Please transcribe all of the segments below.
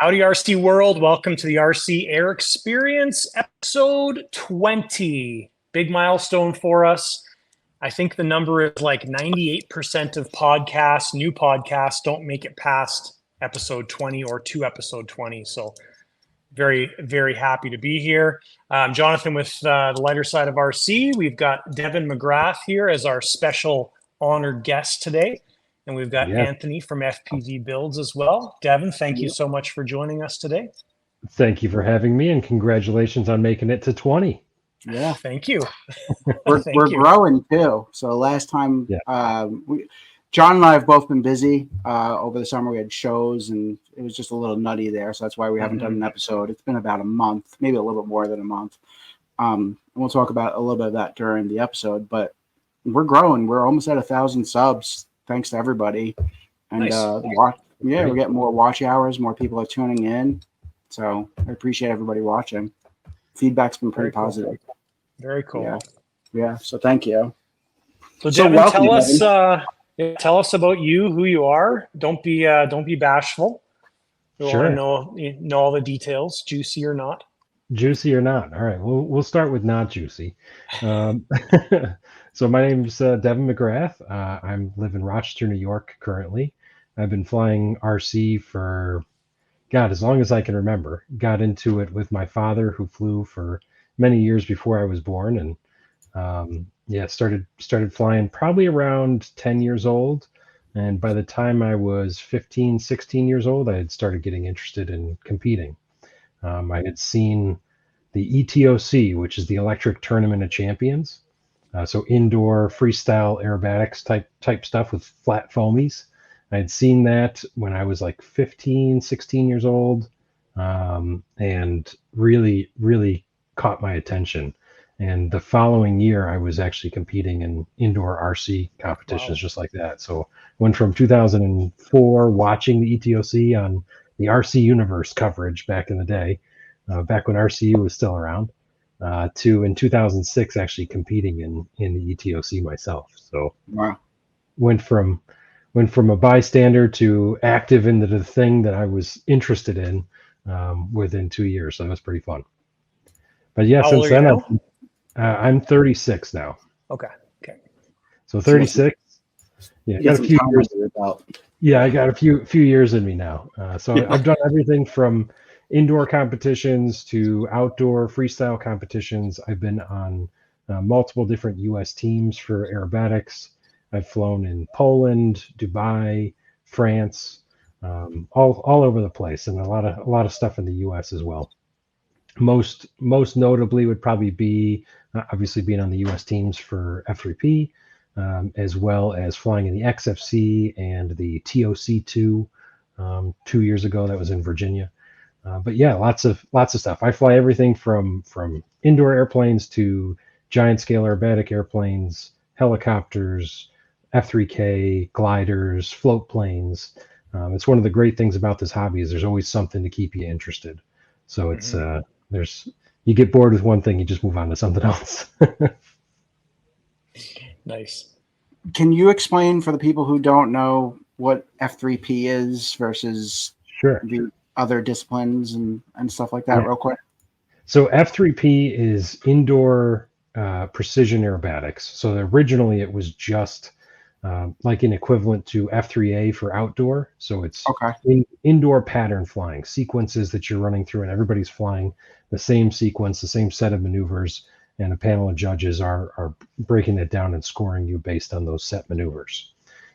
Howdy, RC World. Welcome to the RC Air Experience, episode 20. Big milestone for us. I think the number is like 98% of podcasts, new podcasts, don't make it past episode 20 or to episode 20. So very, very happy to be here. Jonathan with the lighter side of RC. We've got Devin McGrath here as our special honored guest today. And we've got Anthony from FPV Builds as well. Devin, thank you so much for joining us today. Thank you for having me, and congratulations on making it to 20. Yeah, thank you. We're growing too. So last time, John and I have both been busy over the summer. We had shows, and it was just a little nutty there. So that's why we haven't done an episode. It's been about a month, maybe a little bit more than a month. We'll talk about a little bit of that during the episode. But we're growing. We're almost at 1,000 subs. Thanks to everybody. And we're getting more watch hours, more people are tuning in. So I appreciate everybody watching. Feedback's been pretty positive. Very cool. Yeah. So thank you. So Devin, tell us about you, who you are. Don't be bashful. We want to know all the details, juicy or not. Juicy or not. All right. We'll start with not juicy. So my name's Devin McGrath. I live in Rochester, New York currently. I've been flying RC for, as long as I can remember. Got into it with my father, who flew for many years before I was born. And started flying probably around 10 years old. And by the time I was 15, 16 years old, I had started getting interested in competing. I had seen the ETOC, which is the Electric Tournament of Champions. So indoor freestyle aerobatics type stuff with flat foamies. I had seen that when I was like 15, 16 years old, and really, really caught my attention. And the following year, I was actually competing in indoor RC competitions just like that. So went from 2004 watching the ETOC on the RC Universe coverage back in the day, back when RCU was still around, to in 2006 actually competing in the ETOC myself. So went from a bystander to active into the thing that I was interested in within 2 years. So that was pretty fun. But since then I'm 36 now. Okay. So 36. Yeah, got a few years. Yeah, I got a few years in me now. So I've done everything from indoor competitions to outdoor freestyle competitions. I've been on multiple different U.S. teams for aerobatics. I've flown in Poland, Dubai, France, all over the place, and a lot of stuff in the U.S. as well. Most notably would probably be obviously being on the U.S. teams for F3P, as well as flying in the XFC and the TOC2 2 years ago. That was in Virginia. But lots of stuff. I fly everything from indoor airplanes to giant scale aerobatic airplanes, helicopters, F3K, gliders, float planes. It's one of the great things about this hobby is there's always something to keep you interested. So it's you get bored with one thing, you just move on to something else. Nice. Can you explain for the people who don't know what F3P is versus the other disciplines and stuff like that real quick? So F3P is indoor precision aerobatics. So originally it was just like an equivalent to F3A for outdoor. So it's indoor pattern flying, sequences that you're running through, and everybody's flying the same sequence, the same set of maneuvers, and a panel of judges are breaking it down and scoring you based on those set maneuvers.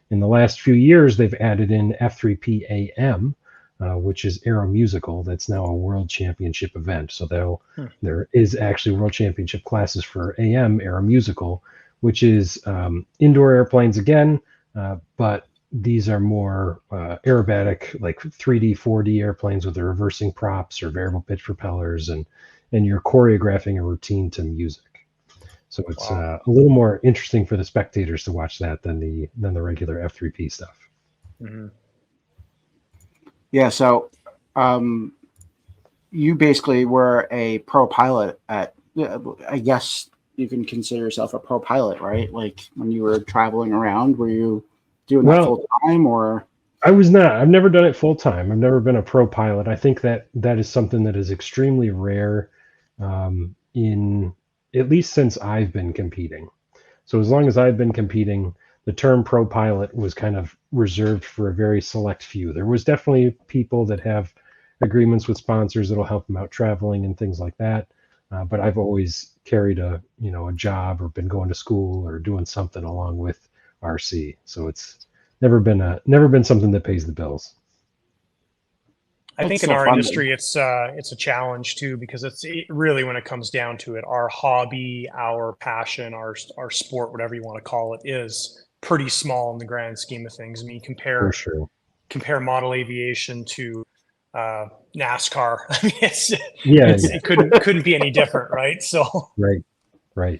In the last few years, they've added in F3P AM, which is Aero Musical. That's now a world championship event. So there is actually world championship classes for AM Aero Musical, which is indoor airplanes again, but these are more aerobatic, like 3D, 4D airplanes with the reversing props or variable pitch propellers, and you're choreographing a routine to music. So it's a little more interesting for the spectators to watch that than the regular F3P stuff. Mm-hmm. Yeah, so you basically were a pro pilot at, I guess you can consider yourself a pro pilot, right? Like when you were traveling around, were you doing that full time or? I was not. I've never done it full time. I've never been a pro pilot. I think that is something that is extremely rare, in at least since I've been competing. So as long as I've been competing, the term pro pilot was kind of reserved for a very select few. There was definitely people that have agreements with sponsors that'll help them out traveling and things like that. But I've always carried a job or been going to school or doing something along with RC. So it's never been something that pays the bills. I think in our industry, it's a challenge too, because it's really, when it comes down to it, our hobby, our passion, our sport, whatever you want to call it, is pretty small in the grand scheme of things. I mean, compare model aviation to NASCAR. I mean, it couldn't be any different, right? So right.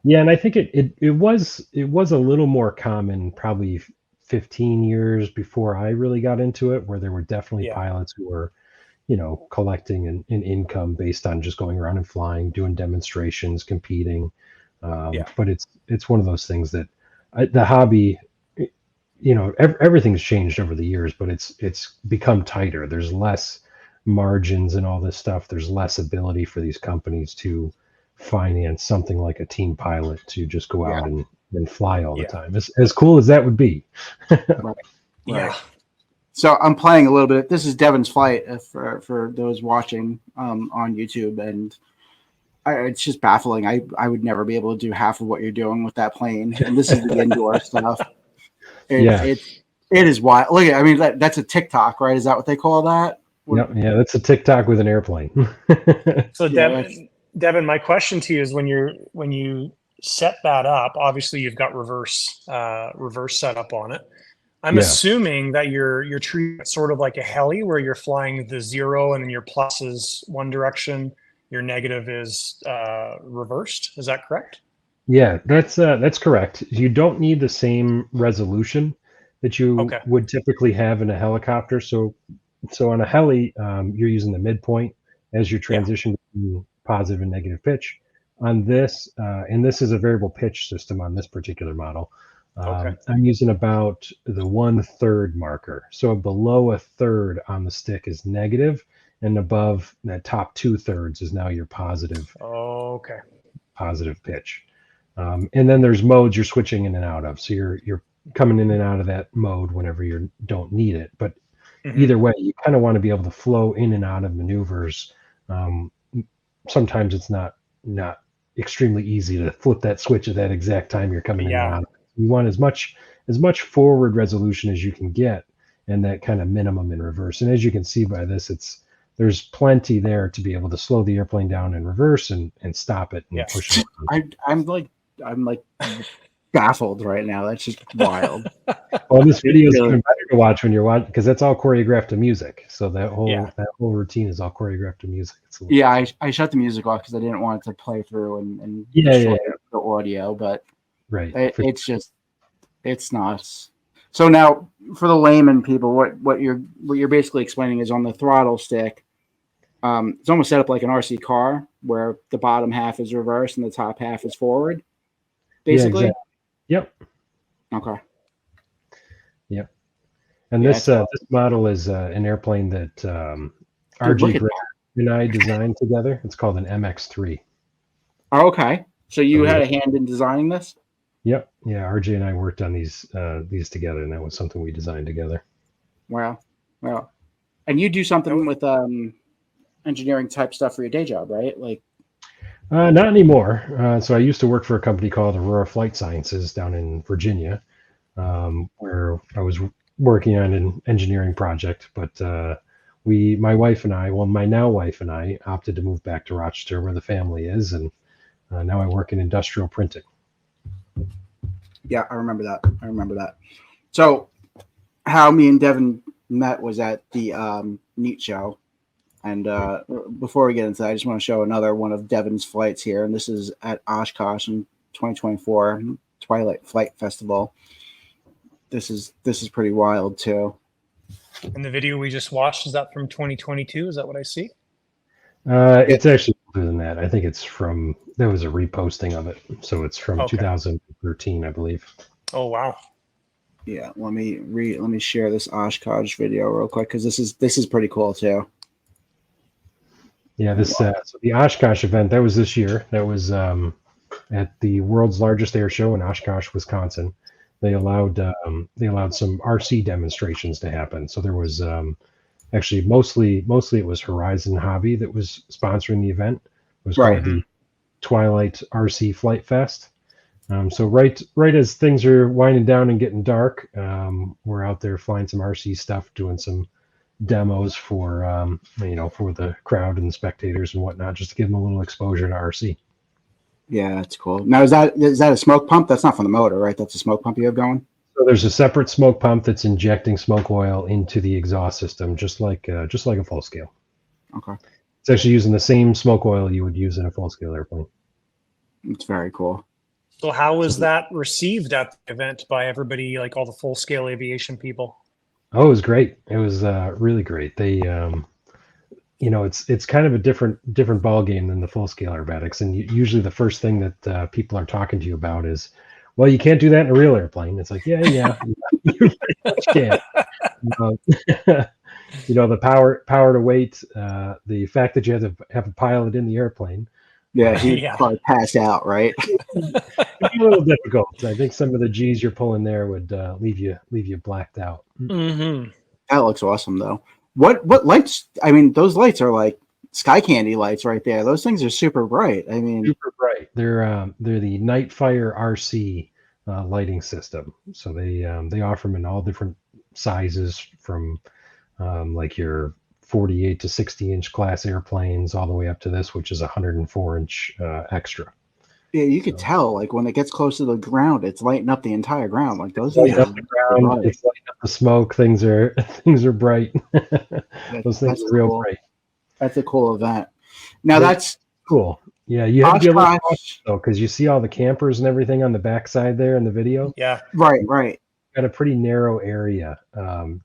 Yeah, and I think it was a little more common probably 15 years before I really got into it, where there were definitely pilots who were, collecting an income based on just going around and flying, doing demonstrations, competing. But it's one of those things that the hobby, everything's changed over the years, but it's become tighter. There's less margins and all this stuff. There's less ability for these companies to finance something like a team pilot to just go out and fly all the time. As cool as that would be. Right. So I'm playing a little bit. This is Devin's flight for those watching on YouTube, and it's just baffling. I would never be able to do half of what you're doing with that plane. And this is the indoor stuff. It is wild. Look, I mean, that's a TikTok, right? Is that what they call that? Yeah, that's a TikTok with an airplane. So Devin, my question to you is, when you set that up, obviously you've got reverse setup on it. I'm assuming that you're treating it sort of like a heli, where you're flying the 0 and then your plus is one direction, your negative is reversed. Is that correct? Yeah, that's correct. You don't need the same resolution that you would typically have in a helicopter. So on a heli, you're using the midpoint as your transition to positive and negative pitch. On this, and this is a variable pitch system on this particular model, I'm using about the 1/3 marker. So below 1/3 on the stick is negative, and above that top 2/3 is now your positive. Positive pitch. And then there's modes you're switching in and out of. So you're coming in and out of that mode whenever you don't need it. But either way, you kind of want to be able to flow in and out of maneuvers. Sometimes it's not extremely easy to flip that switch at that exact time you're coming in and out. You want as much forward resolution as you can get, and that kind of minimum in reverse. And as you can see by this, there's plenty there to be able to slow the airplane down in reverse and stop it and push it. I'm like baffled right now. That's just wild. Well, this video is even better to watch when you're watching, because that's all choreographed to music. So that whole routine is all choreographed to music. I shut the music off because I didn't want it to play through and the audio. But it's nuts. So now, for the layman people, what you're basically explaining is, on the throttle stick, it's almost set up like an RC car, where the bottom half is reverse and the top half is forward, basically. Yeah, exactly. Yep. Okay. Yep. And this model is an airplane that RJ and I designed together. It's called an MX3. Oh, okay. So you had a hand in designing this? Yep. Yeah, RJ and I worked on these together, and that was something we designed together. Wow. And you do something with engineering type stuff for your day job, right? Like, not anymore. So I used to work for a company called Aurora Flight Sciences down in Virginia, where I was working on an engineering project. But my now wife and I opted to move back to Rochester, where the family is, and now I work in industrial printing. Yeah, I remember that. So how me and Devin met was at the NEAT show. And before we get into that, I just want to show another one of Devin's flights here. And this is at Oshkosh in 2024 Twilight Flight Festival. This is pretty wild too. And the video we just watched, is that from 2022? Is that what I see? It's actually older than that. I think there was a reposting of it. So it's from 2013, I believe. Oh, wow. Yeah, let me share this Oshkosh video real quick because this is pretty cool too. Yeah, so the Oshkosh event, that was this year. That was at the world's largest air show in Oshkosh, Wisconsin. They allowed some RC demonstrations to happen. So there was actually mostly it was Horizon Hobby that was sponsoring the event. It was Right. called the Twilight RC Flight Fest. So right as things are winding down and getting dark, we're out there flying some RC stuff, doing some demos for for the crowd and the spectators and whatnot, just to give them a little exposure to RC. Yeah, that's cool. Now, is that a smoke pump? That's not from the motor, right? That's a smoke pump you have going. So there's a separate smoke pump that's injecting smoke oil into the exhaust system, just like a full scale. Okay. It's actually using the same smoke oil you would use in a full scale airplane. It's very cool. So how was that received at the event by everybody, like all the full scale aviation people? Oh, it was great. It was really great. They, it's kind of a different ball game than the full scale aerobatics. And usually the first thing that people are talking to you about is, well, you can't do that in a real airplane. It's like, yeah, you pretty much can. The power to weight, the fact that you have to have a pilot in the airplane. Yeah, he'd probably pass out, right? It'd be a little difficult. I think some of the G's you're pulling there would leave you blacked out. Mm-hmm. That looks awesome, though. What lights? I mean, those lights are like sky candy lights right there. Those things are super bright. I mean, super bright. They're the Nightfire RC lighting system. So they offer them in all different sizes, from like your 48 to 60-inch class airplanes, all the way up to this, which is 104-inch extra. Yeah, you could tell, like, when it gets close to the ground, it's lighting up the entire ground. Like those lighting up the ground, it's lighting up the smoke. Things are bright. Those things are real bright. That's a cool event. Now that's cool. Yeah, you have to be able to watch though, because you see all the campers and everything on the backside there in the video. Yeah, right. Got a pretty narrow area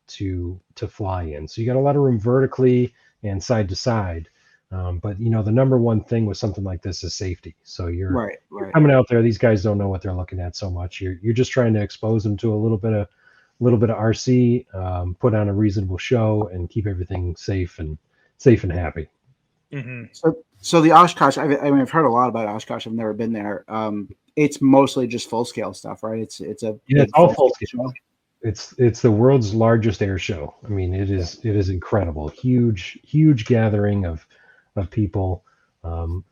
to fly in, so you got a lot of room vertically and side to side. But the number one thing with something like this is safety. So you're coming out there. These guys don't know what they're looking at so much. You're just trying to expose them to a little bit of RC, put on a reasonable show, and keep everything safe and happy. Mm-hmm. So the Oshkosh, I've heard a lot about Oshkosh. I've never been there. It's mostly just full scale stuff, right? It's all full scale. It's the world's largest air show. I mean, it is incredible. Huge gathering of people.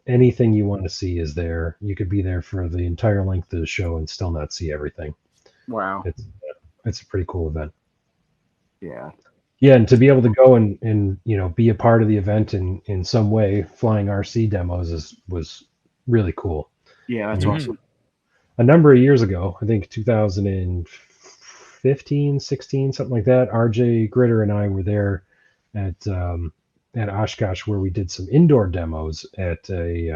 Anything you want to see is there. You could be there for the entire length of the show and still not see everything. Wow. It's a pretty cool event. Yeah, and to be able to go and be a part of the event in some way, flying RC demos was really cool. Yeah, that's awesome. A number of years ago, I think 2015, 16, something like that, RJ Gritter and I were there at Oshkosh, where we did some indoor demos at they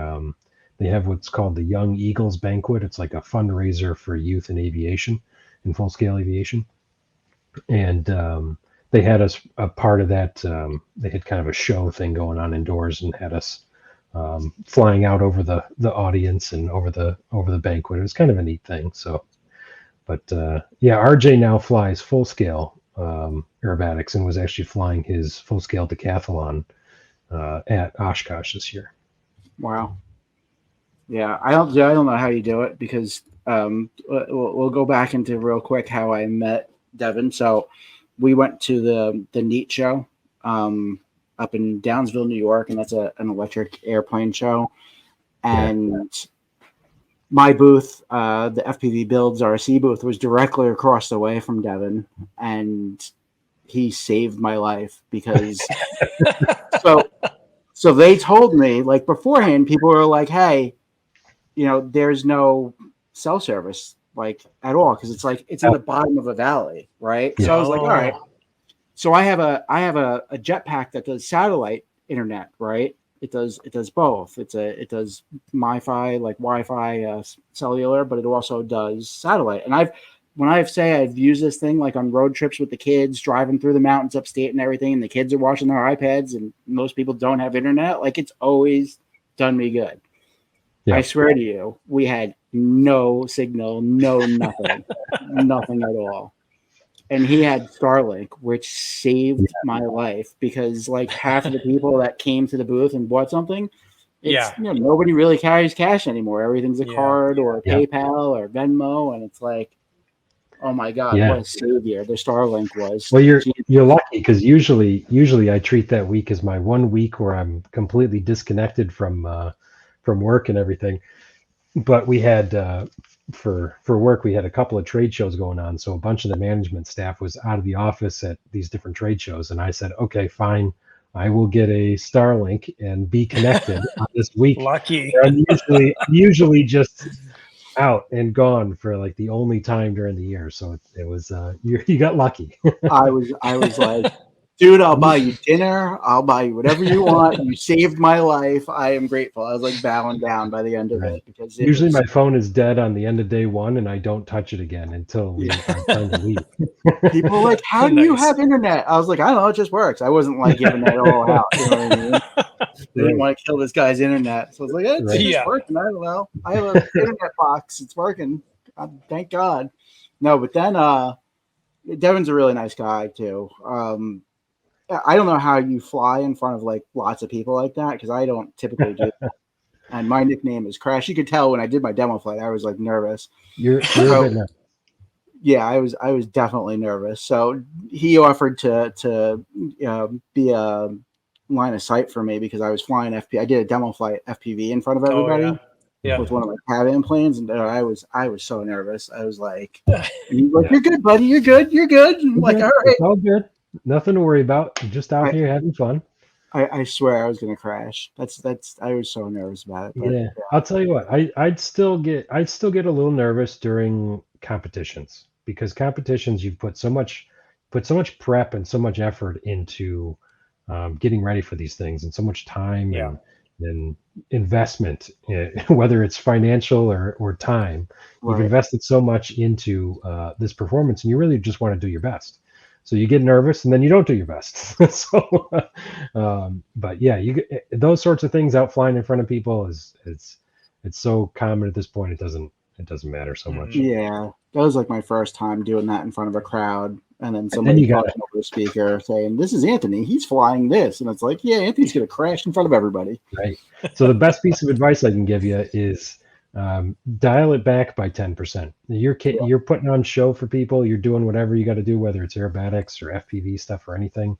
have what's called the Young Eagles Banquet. It's like a fundraiser for youth in aviation, in full scale aviation. And they had us a part of that. They had kind of a show thing going on indoors and had us flying out over the audience and over the banquet. It was kind of a neat thing. So, but RJ now flies full scale aerobatics and was actually flying his full scale decathlon at Oshkosh this year. Wow. Yeah, I don't know how you do it, because we'll go back into real quick how I met Devin. So we went to the NEAT show up in Downsville, New York, and that's an electric airplane show. And my booth, the FPV Builds RC booth, was directly across the way from Devin, and he saved my life, because so they told me, like, beforehand, people were like, hey, there's no cell service, like, at all, because it's in the bottom of a valley, right? So I was like, all right. So I have a jetpack that does satellite internet, right? It does both. It does MiFi, like Wi-Fi, cellular, but it also does satellite. And when I've used this thing, like, on road trips with the kids, driving through the mountains upstate and everything, and the kids are watching their iPads, and most people don't have internet, like, it's always done me good. Yeah. I swear to you, we had no signal, no nothing, nothing at all. and he had Starlink, which saved my life because like half of the people that came to the booth and bought something, it's nobody really carries cash anymore. Everything's a card or a PayPal or Venmo, and it's like, oh my God, what a savior the Starlink was. Well, you're lucky because usually I treat that week as my 1 week where I'm completely disconnected from work and everything. But we had for work we had a couple of trade shows going on, so a bunch of the management staff was out of the office at these different trade shows, and I said, okay, fine, I will get a Starlink and be connected on this week. Lucky. I'm usually just out and gone for like the only time during the year, so it was you got lucky. I was like, dude, I'll buy you dinner, I'll buy you whatever you want. You saved my life. I am grateful. I was like bowing down by the end of it because usually my phone is dead on the end of day one, and I don't touch it again until I'm trying to leave. People are like, how do you have internet? I was like, I don't know, it just works. I wasn't like giving that all out. You know what I mean? They didn't want to kill this guy's internet. So I was like, it's just working. I don't know. I have an internet box. It's working. Thank God. No, but then Devin's a really nice guy too. I don't know how you fly in front of like lots of people like that because I don't typically do that. And my nickname is Crash. You could tell when I did my demo flight, I was like nervous. You're a bit nervous. Yeah, I was definitely nervous. So he offered to be a line of sight for me because I was flying FP. I did a demo flight FPV in front of everybody with one of my cabin planes, and I was so nervous. I was like, "You're good, buddy. You're good. You're good." I'm like, all right, it's all good. Nothing to worry about. Just out here having fun. I swear I was gonna crash. That's I was so nervous about it. But, I'll tell you what. I'd still get a little nervous during competitions because competitions you've put so much prep and so much effort into getting ready for these things and so much time and investment, whether it's financial or time. You've invested so much into this performance, and you really just want to do your best. So you get nervous and then you don't do your best. So, but yeah, those sorts of things out flying in front of people it's so common at this point. It doesn't matter so much. Yeah, that was like my first time doing that in front of a crowd, and then somebody talking over the speaker saying, "This is Anthony. He's flying this," and it's like, yeah, Anthony's gonna crash in front of everybody. Right. So the best piece of advice I can give you is dial it back by 10%. You're putting on show for people. You're doing whatever you got to do, whether it's aerobatics or FPV stuff or anything.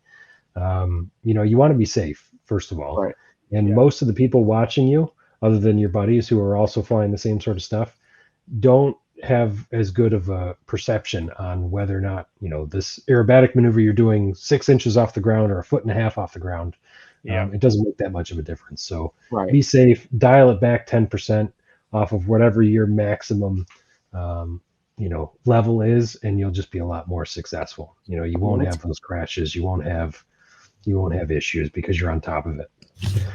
You want to be safe first of all, and most of the people watching you, other than your buddies who are also flying the same sort of stuff, don't have as good of a perception on whether or not this aerobatic maneuver you're doing 6 inches off the ground or 1.5 feet off the ground. It doesn't make that much of a difference. So be safe. Dial it back 10%. Off of whatever your maximum, level is, and you'll just be a lot more successful. You won't have those crashes. You won't have issues because you're on top of it.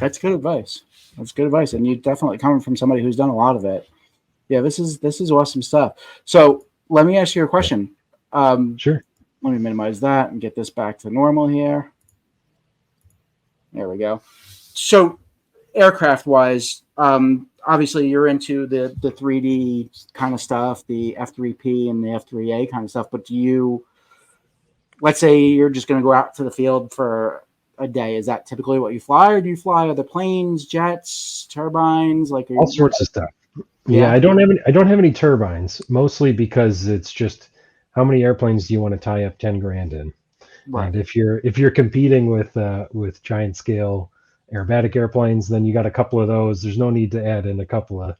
That's good advice. And you definitely coming from somebody who's done a lot of it. Yeah, this is awesome stuff. So let me ask you a question. Sure. Let me minimize that and get this back to normal here. There we go. So aircraft wise, obviously you're into the 3D kind of stuff, the F3P and the F3A kind of stuff, but let's say you're just going to go out to the field for a day. Is that typically what you fly, or do you fly other planes, jets, turbines, like all sorts of stuff? Yeah, I don't have any turbines, mostly because it's just how many airplanes do you want to tie up 10 grand in? Right. And if you're competing with giant scale aerobatic airplanes, then you got a couple of those. There's no need to add in a couple of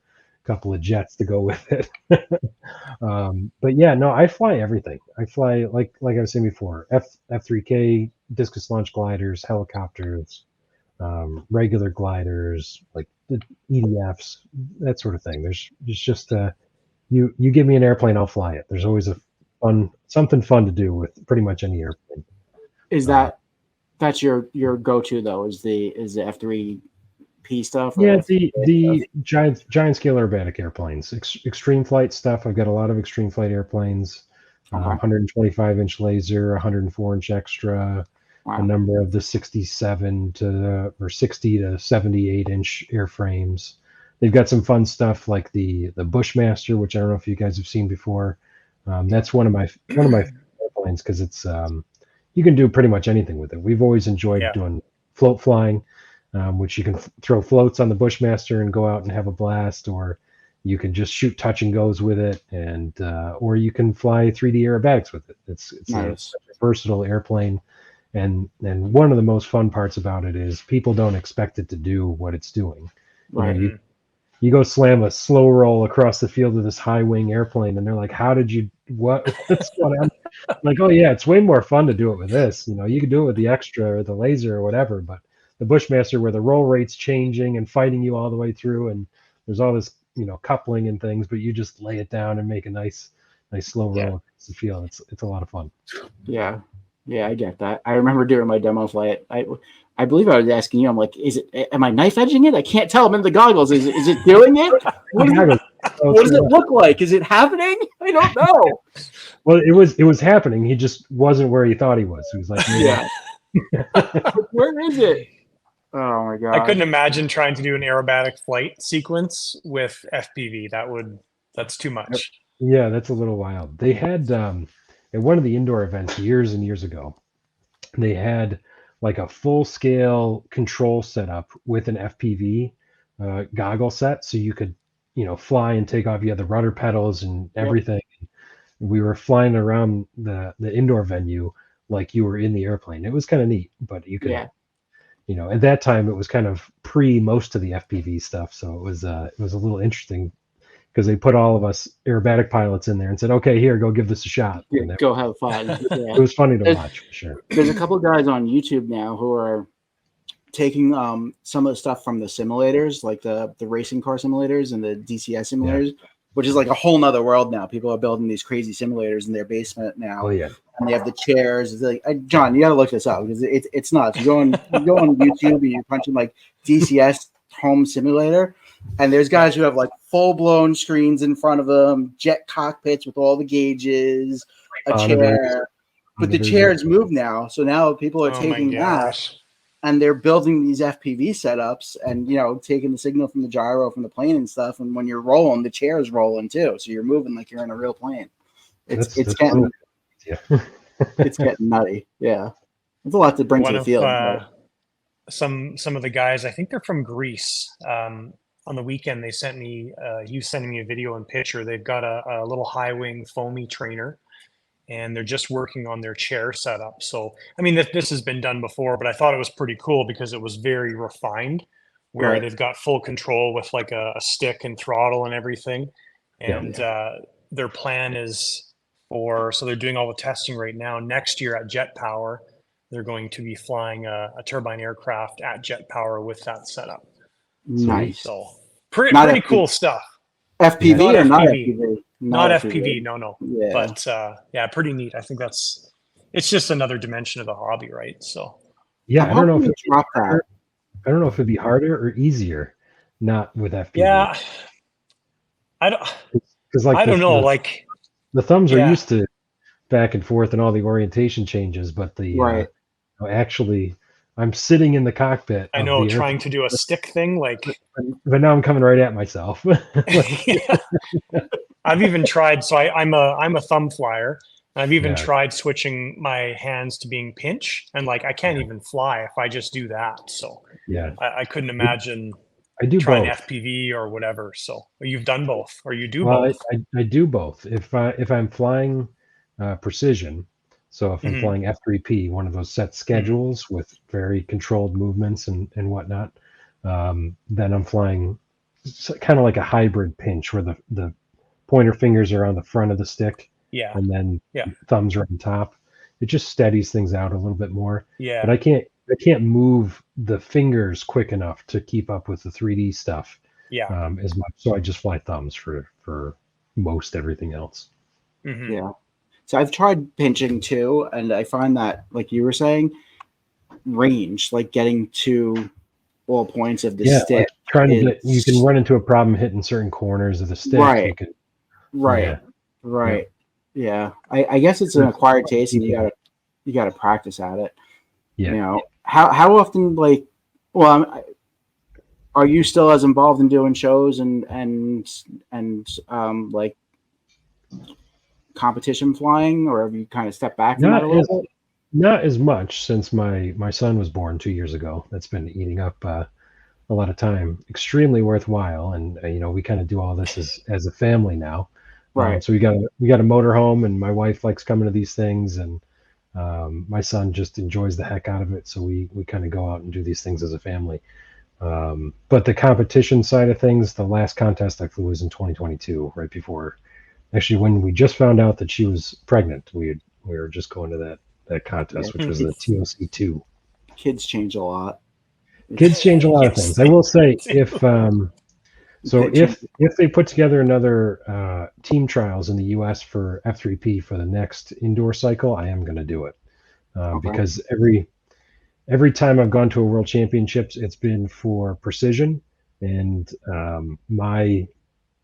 jets to go with it. But yeah, no, I fly everything. I fly like I was saying before, F3K, discus launch gliders, helicopters, regular gliders, like the EDFs, that sort of thing. There's just you give me an airplane, I'll fly it. There's always something fun to do with pretty much any airplane. Is that's your go-to though? Is the F3P stuff? Yeah, the giant scale aerobatic airplanes, extreme flight stuff. I've got a lot of extreme flight airplanes, 125-inch laser, 104-inch extra, a number of the 67 or 60 to 78-inch airframes. They've got some fun stuff like the Bushmaster, which I don't know if you guys have seen before. That's one of my airplanes airplanes because it's you can do pretty much anything with it. We've always enjoyed doing float flying, which you can throw floats on the Bushmaster and go out and have a blast, or you can just shoot touch and goes with it, and or you can fly 3D aerobatics with it. It's nice. a versatile airplane, and one of the most fun parts about it is people don't expect it to do what it's doing. Right. You go slam a slow roll across the field with this high wing airplane, and they're like, "How did you? What's going on?" Like, oh yeah, it's way more fun to do it with this. You can do it with the extra or the laser or whatever, but the Bushmaster, where the roll rate's changing and fighting you all the way through, and there's all this coupling and things, but you just lay it down and make a nice slow roll across the field. It's a lot of fun. Yeah, I get that. I remember doing my demo flight. I believe I was asking you. I'm like, am I knife edging it? I can't tell. I'm in the goggles. Is it doing it? What does it look like? Is it happening? I don't know. Well, it was happening. He just wasn't where he thought he was. He was like, yeah. Where is it? Oh my god! I couldn't imagine trying to do an aerobatic flight sequence with FPV. That's too much. Yeah, that's a little wild. They had at one of the indoor events years and years ago, they had like a full-scale control setup with an FPV goggle set, so you could fly and take off. You had the rudder pedals and everything. Yep. We were flying around the indoor venue like you were in the airplane. It was kind of neat, but you could, at that time it was kind of pre most of the FPV stuff, so it was a little interesting because they put all of us aerobatic pilots in there and said, "Okay, here, go give this a shot." Go have fun. It was funny to watch for sure. There's a couple of guys on YouTube now who are taking some of the stuff from the simulators, like the racing car simulators and the DCS simulators, which is like a whole nother world now. People are building these crazy simulators in their basement now. Oh yeah. And they have the chairs. It's like, John, you got to look this up because it's nuts. You go on YouTube and you're punching like DCS home simulator, and there's guys who have like full blown screens in front of them, jet cockpits with all the gauges, a chair. But the chairs move now, so now people are taking that and they're building these FPV setups and taking the signal from the gyro from the plane and stuff. And when you're rolling, the chair is rolling too, so you're moving like you're in a real plane. It's getting cool. It's getting nutty. Yeah, it's a lot to bring to the field. Some of the guys, I think they're from Greece. On the weekend, they sent me. He was sending me a video and picture. They've got a little high wing foamy trainer, and they're just working on their chair setup. So, I mean, this has been done before, but I thought it was pretty cool because it was very refined, where they've got full control with like a stick and throttle and everything. And their plan is so they're doing all the testing right now. Next year at Jet Power, they're going to be flying a turbine aircraft at Jet Power with that setup. Nice. So pretty cool stuff. FPV or not FPV? Not FPV, no. Yeah. But pretty neat. I think it's just another dimension of the hobby, right? So I don't know if it'd be harder or easier not with FPV. Yeah. I don't know. Like the thumbs are used to back and forth and all the orientation changes, but actually I'm sitting in the cockpit. I know, trying to do a stick thing, but now I'm coming right at myself. I've even tried. So I'm a thumb flyer. I've even tried switching my hands to being pinch, and I can't even fly if I just do that. So I couldn't imagine. I do trying both. FPV or whatever. So you've done both, or you do both. I do both. If I'm flying precision, so if I'm flying F3P, one of those set schedules with very controlled movements and whatnot, then I'm flying kind of like a hybrid pinch where the pointer fingers are on the front of the stick, and then thumbs are on top. It just steadies things out a little bit more. Yeah, but I can't move the fingers quick enough to keep up with the 3D stuff. As much. So I just fly thumbs for most everything else. Mm-hmm. Yeah. So I've tried pinching too, and I find that, like you were saying, range, like getting to all points of the stick. Like you can run into a problem hitting certain corners of the stick. Right. Yeah. I guess it's an acquired taste, and you gotta practice at it. Yeah. How often, are you still as involved in doing shows and competition flying, or have you kind of stepped back from that a little bit? Not as much, since my son was born 2 years ago. That's been eating up a lot of time. Extremely worthwhile, and we kind of do all this as a family now. Right. So we got a motorhome, and my wife likes coming to these things, and my son just enjoys the heck out of it. So we kind of go out and do these things as a family. But the competition side of things, the last contest I flew was in 2022, right before, actually, when we just found out that she was pregnant. We were just going to that contest, which was the TOC2. Kids change a lot. Kids change a lot of things. I will say, if they put together another team trials in the U.S. for F3P for the next indoor cycle, I am going to do it, because every time I've gone to a World Championships, it's been for precision, and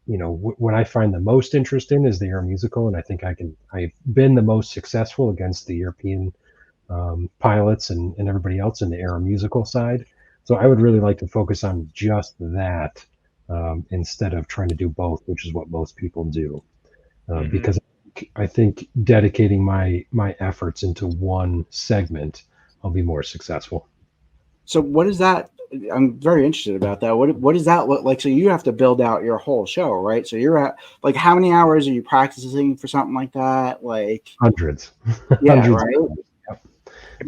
what I find the most interest in is the air musical, and I think I've been the most successful against the European pilots and everybody else in the air musical side. So I would really like to focus on just that, instead of trying to do both, which is what most people do. Because I think dedicating my efforts into one segment, I'll be more successful. So what is that? I'm very interested about that. What does that look like? So you have to build out your whole show, right? So you're at, like, how many hours are you practicing for something like that? Like hundreds. Yeah, Hundreds. right.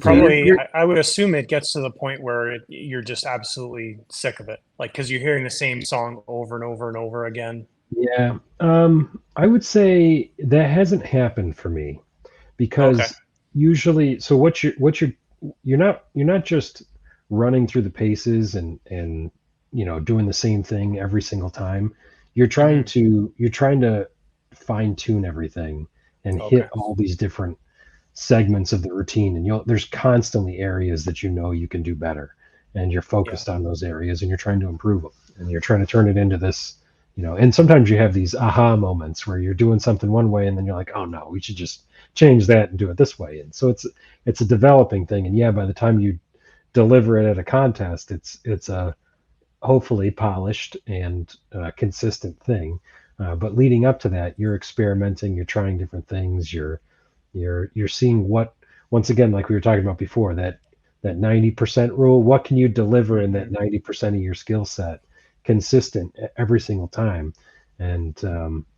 Probably, I would assume it gets to the point where you're just absolutely sick of it, like, because you're hearing the same song over and over and over again. Yeah, I would say that hasn't happened for me, because usually, so you're not just running through the paces and doing the same thing every single time. You're trying to fine tune everything and hit all these different segments of the routine, and there's constantly areas that you can do better, and you're focused on those areas, and you're trying to improve them, and you're trying to turn it into this, and sometimes you have these aha moments where you're doing something one way, and then you're like, oh no, we should just change that and do it this way. And so it's a developing thing, and by the time you deliver it at a contest, it's a hopefully polished and consistent thing, but leading up to that, you're experimenting, you're trying different things, you're seeing what, once again, like we were talking about before, that 90% rule. What can you deliver in that 90% of your skill set, consistent every single time? And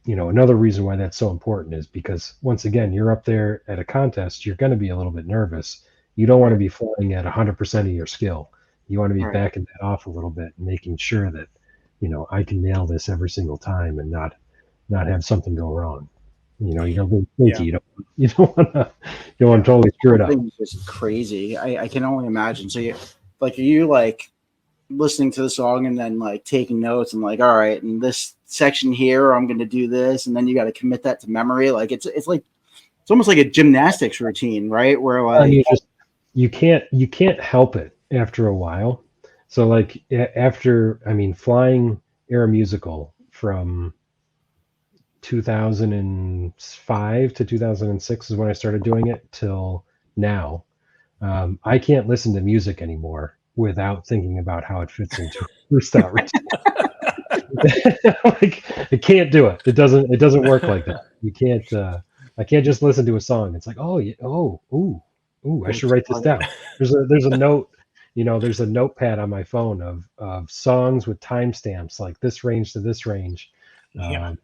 another reason why that's so important is because, once again, you're up there at a contest, you're going to be a little bit nervous. You don't want to be flying at 100% of your skill. You want to be backing that off a little bit and making sure that I can nail this every single time and not have something go wrong. You don't want to totally screw it up. It's just crazy. I can only imagine. So are you like listening to the song and then like taking notes and like, all right, in this section here, I'm going to do this, and then you got to commit that to memory. Like it's almost like a gymnastics routine, right? Where like you can't help it after a while. So like flying air musical from 2005 to 2006 is when I started doing it till now. I can't listen to music anymore without thinking about how it fits into a freestyle routine. Like, I can't do it. It doesn't work like that. You can't. I can't just listen to a song. It's like, I should write this down. There's a note. There's a notepad on my phone of songs with timestamps, like this range to this range. I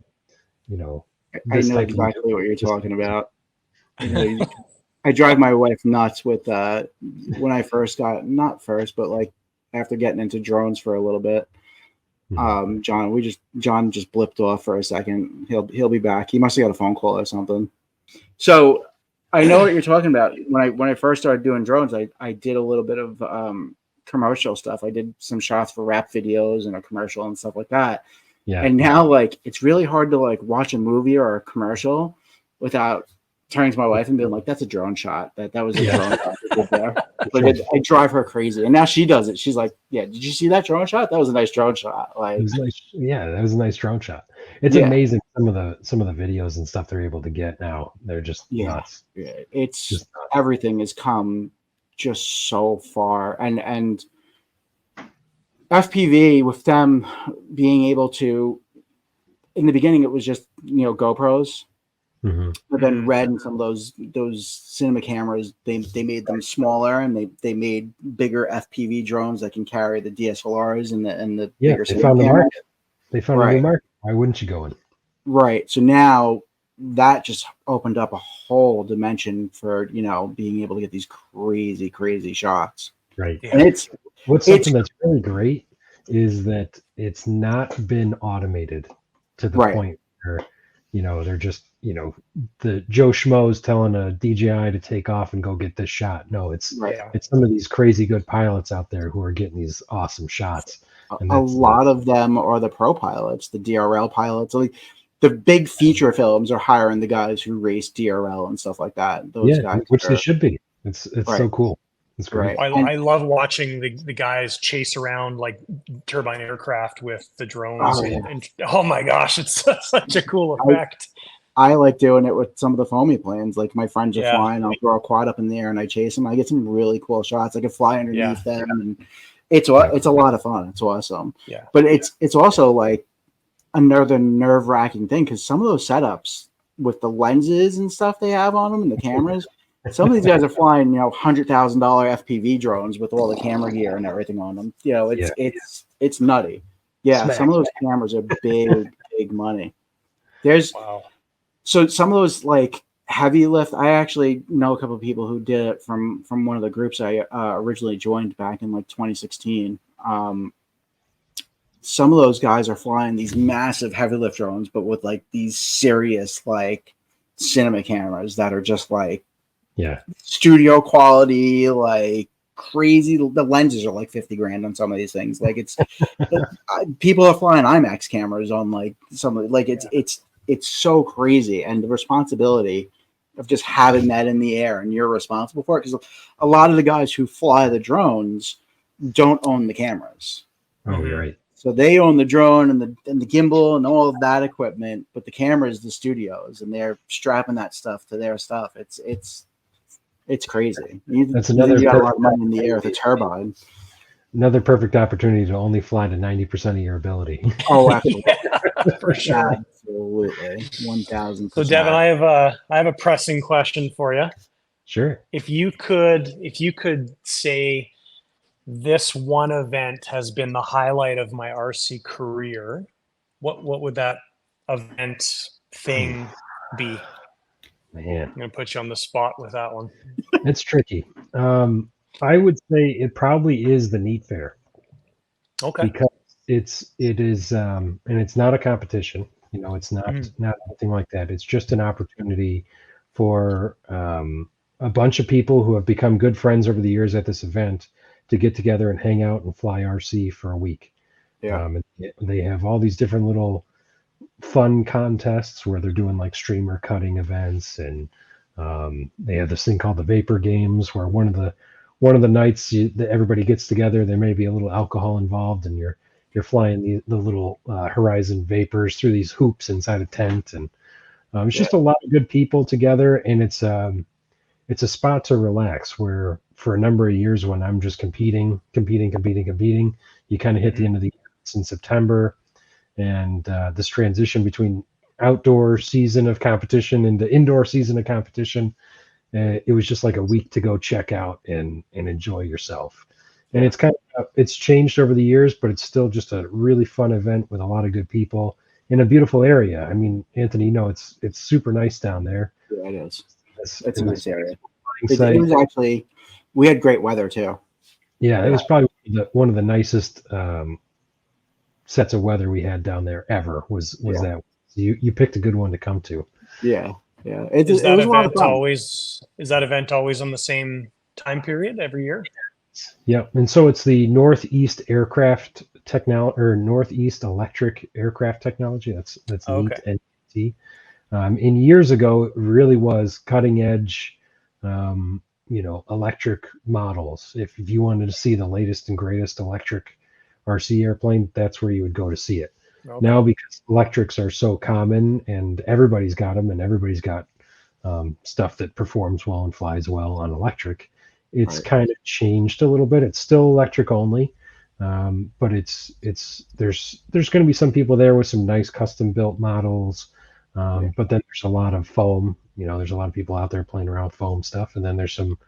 know exactly what you're talking about. I drive my wife nuts with when I first got, not first, but like after getting into drones for a little bit. John just blipped off for a second. He'll be back. He must have got a phone call or something. So I know what you're talking about. When I first started doing drones, I did a little bit of commercial stuff. I did some shots for rap videos and a commercial and stuff like that. Yeah. And now, like, it's really hard to like watch a movie or a commercial without turning to my wife and being like, "That's a drone shot. That was a drone shot." There. Like, I drive her crazy, and now she does it. She's like, "Yeah, did you see that drone shot? That was a nice drone shot." Like, it was nice. Yeah, that was a nice drone shot. It's amazing some of the videos and stuff they're able to get now. They're just nuts. Yeah, it's just everything has come just so far, and FPV, with them being able to, in the beginning, it was just GoPros, But then Red and some of those cinema cameras, they made them smaller, and they made bigger FPV drones that can carry the DSLRs and the bigger they cinema found the cameras. market. They found a new market. Why wouldn't you go in? Right. So now that just opened up a whole dimension for, being able to get these crazy shots. Right. And it's something that's really great is that it's not been automated to the point where, they're just, the Joe Schmo's telling a DJI to take off and go get this shot. No, it's some of these crazy good pilots out there who are getting these awesome shots. And a lot of them are the pro pilots, the DRL pilots. Like, the big feature films are hiring the guys who race DRL and stuff like that. Those guys, which they should be. It's so cool. It's great. I love watching the guys chase around like turbine aircraft with the drones. And oh my gosh, it's such a cool effect. I like doing it with some of the foamy planes. Like, my friends are flying, I'll throw a quad up in the air and I chase them. I get some really cool shots. I can fly underneath them, and it's a lot of fun. It's awesome. Yeah. But it's also like another nerve-wracking thing, because some of those setups with the lenses and stuff they have on them and the cameras, some of these guys are flying, $100,000 FPV drones with all the camera gear and everything on them. It's nutty. Yeah, some of those cameras are big money. So some of those like heavy lift, I actually know a couple of people who did it from one of the groups I originally joined back in like 2016. Some of those guys are flying these massive heavy lift drones, but with like these serious like cinema cameras that are just like studio quality, like crazy. The lenses are like 50 grand on some of these things. Like, it's people are flying IMAX cameras on like some of like it's so crazy, and the responsibility of just having that in the air and you're responsible for it, because a lot of the guys who fly the drones don't own the cameras. Oh, you're right. So they own the drone and the gimbal and all of that equipment, but the camera is the studios, and they're strapping that stuff to their stuff. It's crazy. That's another got a lot of money in the air with a turbine. Another perfect opportunity to only fly to 90% of your ability. Oh, absolutely. For sure. Absolutely. 1,000%. So Devin, I have a pressing question for you. Sure. If you could say this one event has been the highlight of my RC career, what would that event thing be? Man, I'm going to put you on the spot with that one. It's tricky. I would say it probably is the Neat Fair. Okay. Because it is, and it's not a competition. It's not anything like that. It's just an opportunity for a bunch of people who have become good friends over the years at this event to get together and hang out and fly RC for a week. Yeah. They have all these different little fun contests where they're doing like streamer cutting events, and they have this thing called the Vapor Games, where one of the nights everybody gets together. There may be a little alcohol involved, and you're flying the little Horizon Vapors through these hoops inside a tent, and it's just a lot of good people together, and it's a spot to relax. Where for a number of years, when I'm just competing, you kind of hit the end of the year. It's in September, and this transition between outdoor season of competition into indoor season of competition, it was just like a week to go check out and enjoy yourself. And it's it's changed over the years, but it's still just a really fun event with a lot of good people in a beautiful area. I mean, Anthony, it's super nice down there. Yeah, it is. It's a nice area. It was actually, we had great weather too. Yeah, it was probably one of the nicest sets of weather we had down there ever. Was that you picked a good one to come to? Yeah. Is that event always on the same time period every year? Yeah, and so it's the Northeast Aircraft Technology, or Northeast Electric Aircraft Technology. That's okay. NET. In years ago, it really was cutting edge, electric models. If you wanted to see the latest and greatest electric RC airplane, that's where you would go to see it. Okay. Now, because electrics are so common and everybody's got them, and everybody's got stuff that performs well and flies well on electric, it's kind of changed a little bit. It's still electric only, but there's going to be some people there with some nice custom built models. But then there's a lot of foam. There's a lot of people out there playing around with foam stuff, and then there's some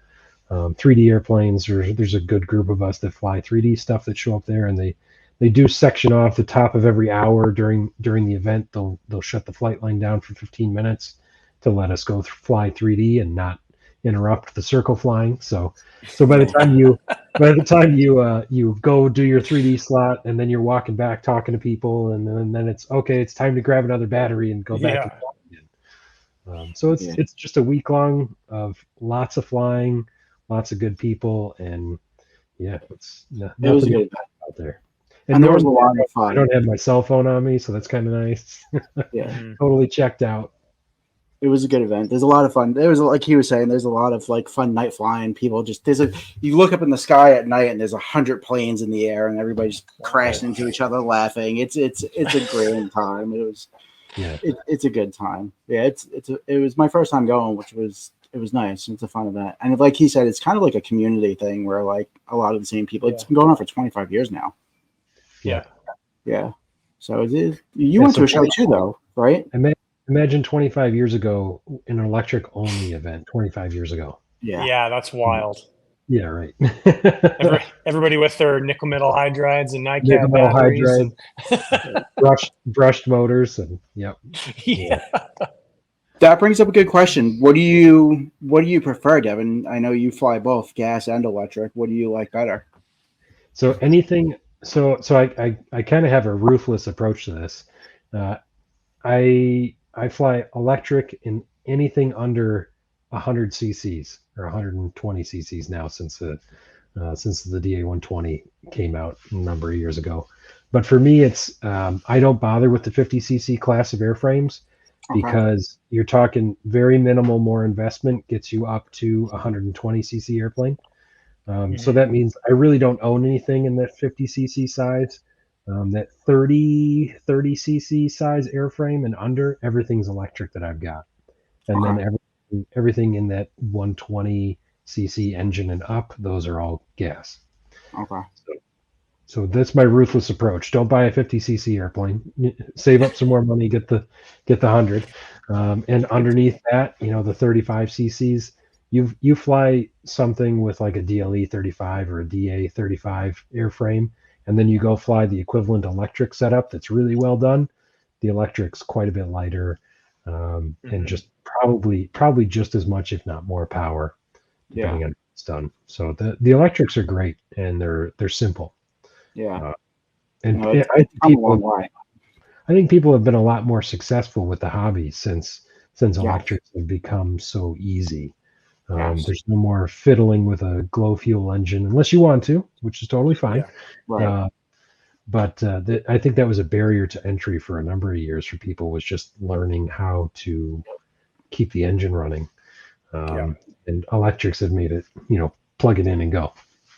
3D airplanes. There's a good group of us that fly 3D stuff that show up there, and they do section off the top of every hour during the event. They'll shut the flight line down for 15 minutes to let us go fly 3D and not interrupt the circle flying. So by the time you go do your 3D slot, and then you're walking back talking to people, and then it's okay. It's time to grab another battery and go back and fly again. So it's just a week long of lots of flying, lots of good people, and it's nothing out there. And there was a lot of fun. I don't have my cell phone on me, so that's kind of nice. Totally checked out. It was a good event. There's a lot of fun. There was, like he was saying, there's a lot of like fun night flying. People you look up in the sky at night and there's 100 planes in the air and everybody's crashing into each other laughing. It's a great time. It's a good time. Yeah, it was my first time going, which was nice. It's a fun event. And like he said, it's kind of like a community thing where like a lot of the same people. It's been going on for 25 years now. Yeah. Yeah. So it is. You went to a show too, though, right? Imagine 25 years ago, an electric only event. 25 years ago. Yeah, that's wild. Yeah, right. Everybody with their nickel metal hydrides and NiCad batteries, brushed motors, and Yeah. That brings up a good question. What do you prefer, Devin? I know you fly both gas and electric. What do you like better? So anything. So I kind of have a ruthless approach to this. I fly electric in anything under 100 cc's or 120 cc's now since the DA120 came out a number of years ago. But for me, it's I don't bother with the 50 cc class of airframes because you're talking very minimal more investment gets you up to 120 cc airplane. So that means I really don't own anything in that 50 cc size. That 30 cc size airframe and under, everything's electric that I've got. And then everything in that 120 cc engine and up, those are all gas. Okay. So that's my ruthless approach. Don't buy a 50 cc airplane. Save up some more money, get the 100. And underneath that, the 35 cc's, you fly something with like a DLE 35 or a DA 35 airframe, and then you go fly the equivalent electric setup that's really well done. The electric's quite a bit lighter, and just probably just as much, if not more power, depending on how it's done. So the electrics are great, and they're simple. Yeah. I think people have been a lot more successful with the hobby since electrics have become so easy. There's no more fiddling with a glow fuel engine unless you want to, which is totally fine. Right. But I think that was a barrier to entry for a number of years for people, was just learning how to keep the engine running. And electrics have made it, plug it in and go.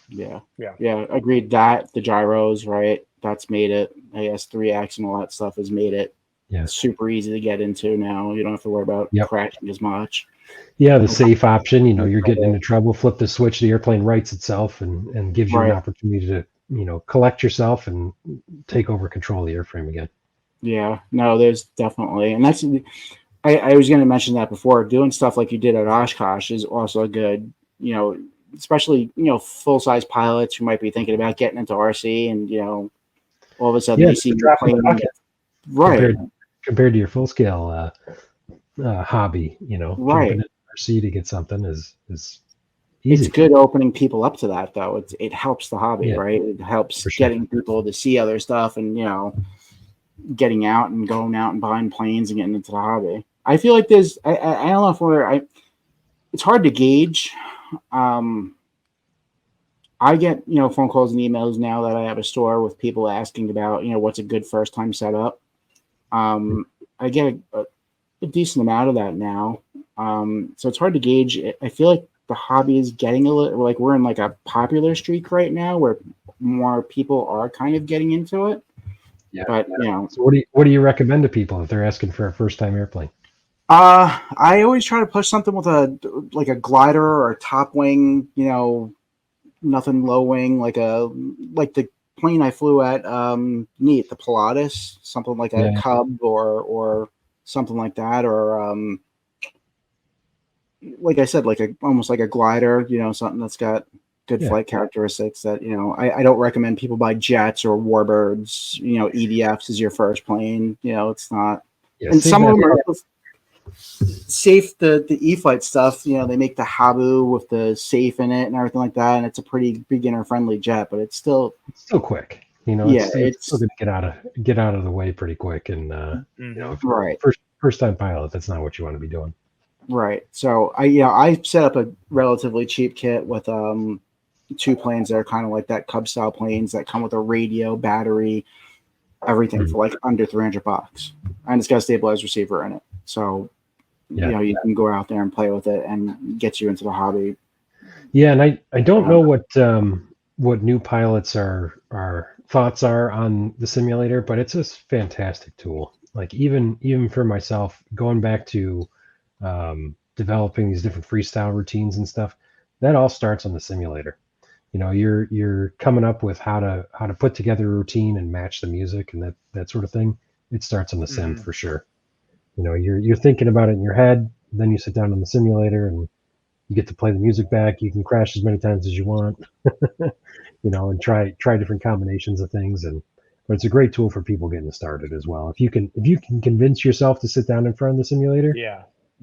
Yeah. Agreed. That the gyros, right? That's made it. I guess 3X and all that stuff has made it super easy to get into now. You don't have to worry about crashing as much. Yeah, the safe option. You're getting into trouble. Flip the switch. The airplane rights itself and gives you an opportunity to collect yourself and take over control of the airframe again. Yeah, no, there's definitely, and that's. I was going to mention that before. Doing stuff like you did at Oshkosh is also a good, especially full size pilots who might be thinking about getting into RC, and all of a sudden they see your plane, right? Compared to your full scale hobby, jumping into RC to get something is easy. It's good opening people up to that, though. It helps the hobby, right? It helps getting people to see other stuff, and getting out and going out and buying planes and getting into the hobby. I feel like there's I don't know if it's hard to gauge. I get phone calls and emails now that I have a store with people asking about what's a good first time setup. I get a decent amount of that now, so it's hard to gauge. I feel like the hobby is getting a little, like we're in like a popular streak right now where more people are kind of getting into it. Yeah. But so what do you recommend to people if they're asking for a first time airplane? I always try to push something with a glider or a top wing, nothing low wing, like the plane I flew at, the Pilatus, something like a Cub or something like that, or like I said, almost like a glider, something that's got good flight characteristics that, I don't recommend people buy jets or warbirds, EDFs is your first plane, it's not. Yeah, and some of them are safe. The E-Flight stuff, they make the Habu with the safe in it and everything like that, and it's a pretty beginner friendly jet, but it's still quick. It's still going to get out of the way pretty quick, and right. First time pilot, that's not what you want to be doing. Right. So I set up a relatively cheap kit with 2 planes that are kind of like that Cub style planes that come with a radio, battery, everything for like under $300, and it's got a stabilized receiver in it. So you can go out there and play with it and get you into the hobby. Yeah, and I don't know what new pilots are thoughts are on the simulator, but it's a fantastic tool. Like even for myself, going back to developing these different freestyle routines and stuff, that all starts on the simulator. You're coming up with how to put together a routine and match the music and that sort of thing. It starts on the sim for sure. You're thinking about it in your head, then you sit down on the simulator and you get to play the music back. You can crash as many times as you want, and try different combinations of things. But it's a great tool for people getting started as well. If you can convince yourself to sit down in front of the simulator,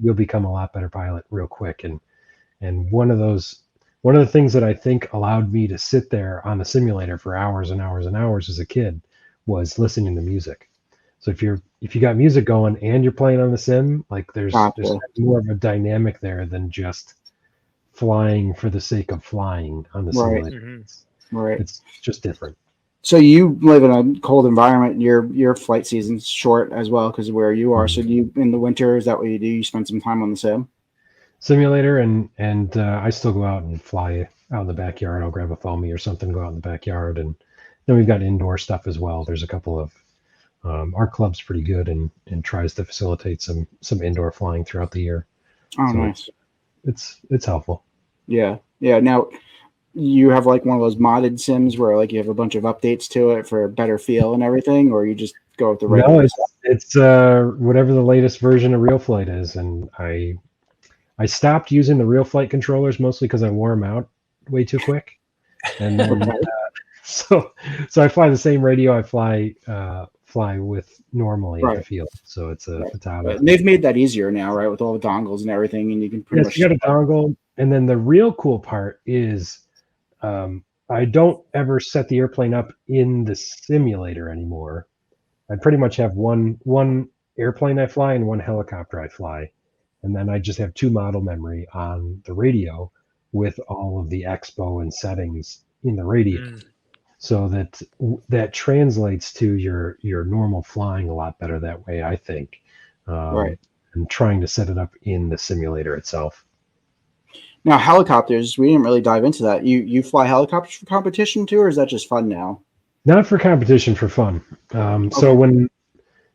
you'll become a lot better pilot real quick. And one of the things that I think allowed me to sit there on the simulator for hours and hours and hours as a kid was listening to music. So if you got music going and you're playing on the sim, like there's more of a dynamic there than just flying for the sake of flying on the simulator. Right. It's just different. So you live in a cold environment. Your flight season's short as well because of where you are. So do you, in the winter, is that what you do? You spend some time on the sim? Simulator, and I still go out and fly out in the backyard. I'll grab a foamy or something, go out in the backyard, and then we've got indoor stuff as well. There's a couple of our club's pretty good and tries to facilitate some indoor flying throughout the year. Oh, so nice. It's helpful. Yeah. Now you have like one of those modded sims where like you have a bunch of updates to it for a better feel and everything, or you just go with the regular? No, it's whatever the latest version of Real Flight is, and I stopped using the Real Flight controllers mostly because I wore them out way too quick, and then so I fly the same radio I fly with normally at the field. So it's a Futaba. And they've made that easier now, right? With all the dongles and everything, and you can pretty much. You got a dongle, and then the real cool part is, I don't ever set the airplane up in the simulator anymore. I pretty much have one airplane I fly and one helicopter I fly. And then I just have 2 model memory on the radio with all of the expo and settings in the radio. So that translates to your normal flying a lot better that way, I think. Right. And trying to set it up in the simulator itself. Now, helicopters, we didn't really dive into that. You fly helicopters for competition too, or is that just fun now? Not for competition, for fun. So when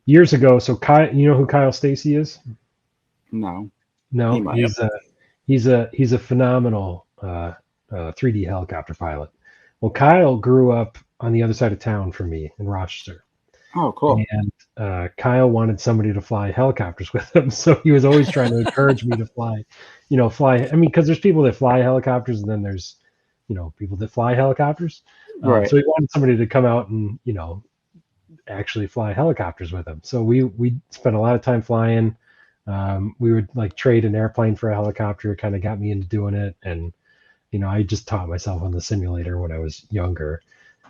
years ago, so Kyle, you know who Kyle Stacy is? No, he's a phenomenal 3D helicopter pilot. Well, Kyle grew up on the other side of town from me in Rochester. Oh, cool. And Kyle wanted somebody to fly helicopters with him, so he was always trying to encourage me to fly. I mean, because there's people that fly helicopters, and then there's people that fly helicopters. Right. So he wanted somebody to come out and actually fly helicopters with him. So we spent a lot of time flying. We would like trade an airplane for a helicopter. It kind of got me into doing it, and I just taught myself on the simulator when I was younger.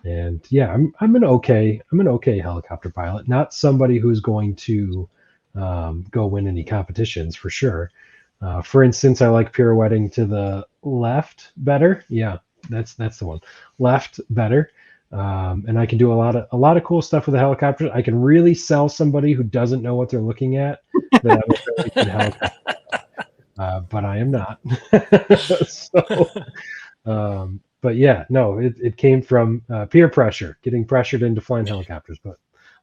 And yeah, I'm an okay helicopter pilot. Not somebody who's going to go win any competitions for sure. For instance, I like pirouetting to the left better. Yeah, that's the one. Left better. And I can do a lot of cool stuff with the helicopter. I can really sell somebody who doesn't know what they're looking at that I'm a very good helicopter. But I am not. But yeah, no, it came from peer pressure, getting pressured into flying helicopters. But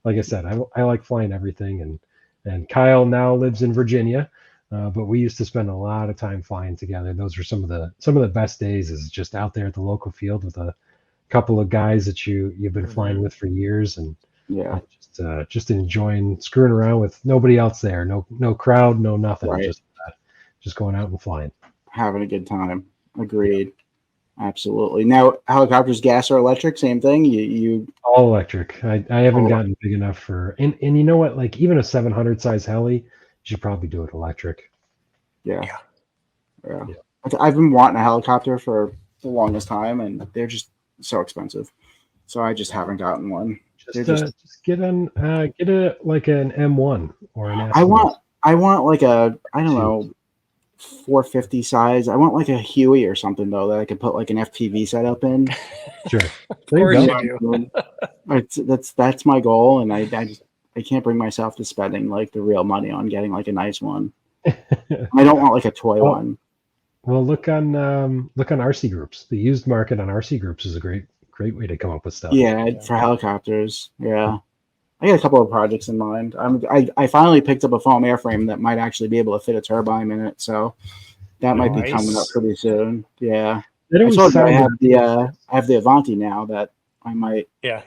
like I said, I like flying everything. And Kyle now lives in Virginia, but we used to spend a lot of time flying together. Those were some of the best days, is just out there at the local field with a couple of guys that you've been flying with for years, and Yeah. Just enjoying screwing around with nobody else there. No crowd, no nothing. Right. Just going out and flying. Having a good time. Agreed. Absolutely. Now, helicopters, gas or electric, same thing. You all electric. I haven't gotten big enough for, and you know what? Like even a 700 size heli, you should probably do it electric. Yeah. I've been wanting a helicopter for the longest time, and they're just so expensive. So I just haven't gotten one. Just get an get a like an M1 or an. I want like a, I don't know, 450 size. I want like a Huey or something though that I could put like an FPV setup in. Sure. Of course you do. That's my goal, and I can't bring myself to spending like the real money on getting like a nice one. I don't want like a toy one. Well, look on RC groups. The used market on RC groups is a great way to come up with stuff. Yeah, for helicopters. Yeah. I got a couple of projects in mind. I finally picked up a foam airframe that might actually be able to fit a turbine in it, so that might be coming up pretty soon. Yeah, I have the Avanti now that I might. Yeah.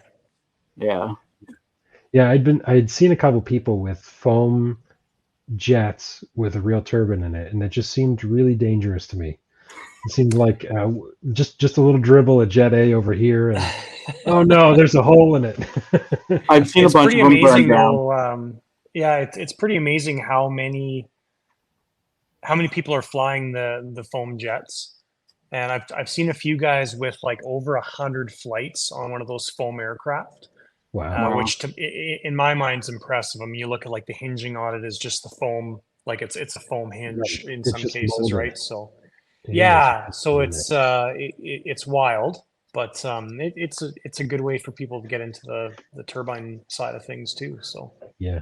I'd seen a couple people with foam jets with a real turbine in it, and it just seemed really dangerous to me. It seemed like just a little dribble of Jet A over here, and oh no, there's a hole in it. I've seen a bunch of them burn down. It's pretty amazing how many people are flying the foam jets, and I've seen a few guys with like over 100 flights on one of those foam aircraft. Wow. Which in my mind is impressive. I mean, you look at like the hinging on it is just the foam, like it's a foam hinge in some cases, molded. Right? So so it's wild, but it's a good way for people to get into the turbine side of things too. So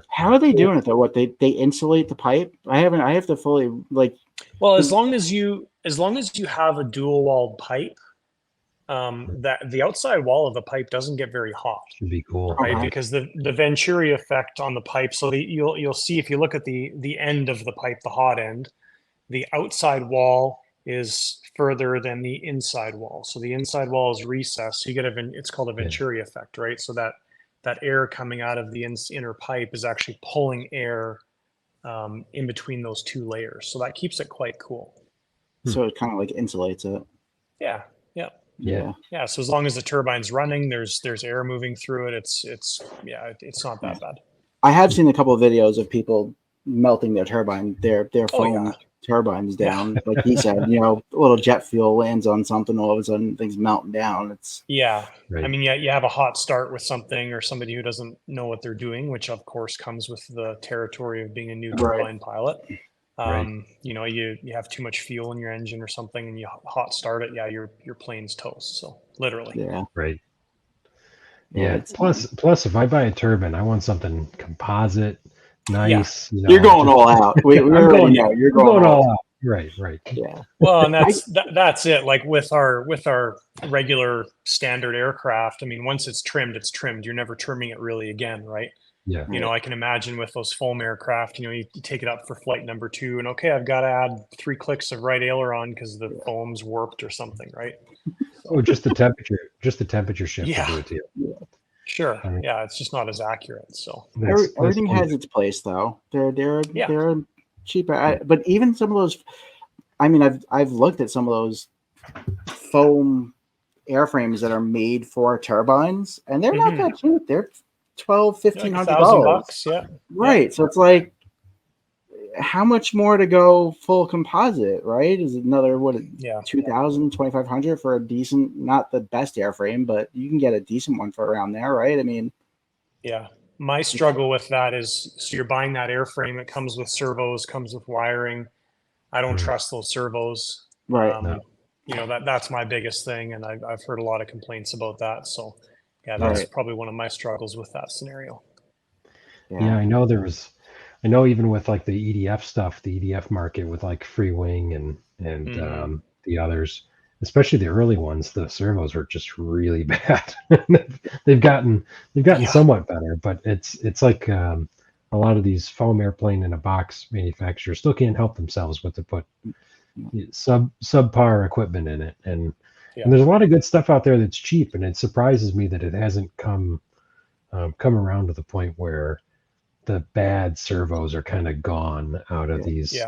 how are they doing it though? What they insulate the pipe? I have to fully like. Well, as long as you have a dual walled pipe, that the outside wall of the pipe doesn't get very hot. Should be cool, right? Because the Venturi effect on the pipe. So you'll see if you look at the end of the pipe, the hot end, the outside wall is further than the inside wall. So the inside wall is recessed. So you get it's called a Venturi effect, right? So that air coming out of the inner pipe is actually pulling air in between those two layers. So that keeps it quite cool. So it kind of like insulates it. Yeah. So as long as the turbine's running, there's air moving through it. It's not that bad. I have seen a couple of videos of people melting their foam turbines down. Like he said, a little jet fuel lands on something, all of a sudden things melting down. It's right. I mean, you have a hot start with something or somebody who doesn't know what they're doing, which of course comes with the territory of being a new turbine pilot. You have too much fuel in your engine or something and you hot start it. Your plane's toast. So literally. Yeah. Right. Yeah. Plus if I buy a turbine, I want something composite, nice. Yeah. You're going all out. You're going all out. Right. Yeah. Well, and that's it. Like with our regular standard aircraft, I mean, once it's trimmed, it's trimmed. You're never trimming it really again, right? Yeah. I can imagine with those foam aircraft, you take it up for flight number 2 and I've got to add 3 clicks of right aileron because the foam's warped or something, right? Oh, just the temperature shift will do it to you. Yeah. Sure. It's just not as accurate. So everything has its place though. They're cheaper. But even some of those, I mean, I've looked at some of those foam airframes that are made for turbines and they're not that cheap. They're $1,500. Yeah. Right. So it's like, how much more to go full composite, right? Is it another, $2,000, $2,500 for a decent, not the best airframe, but you can get a decent one for around there, right? I mean, my struggle with that is, so you're buying that airframe, it comes with servos, comes with wiring. I don't trust those servos. Right. That's my biggest thing. And I've heard a lot of complaints about that. So that's probably one of my struggles with that scenario. Yeah, I know even with like the EDF stuff, the EDF market with like Free Wing and the others, especially the early ones, the servos were just really bad. they've gotten somewhat better, but it's like a lot of these foam airplane in a box manufacturers still can't help themselves but to put subpar equipment in it. And there's a lot of good stuff out there that's cheap, and it surprises me that it hasn't come come around to the point where the bad servos are kind of gone out of these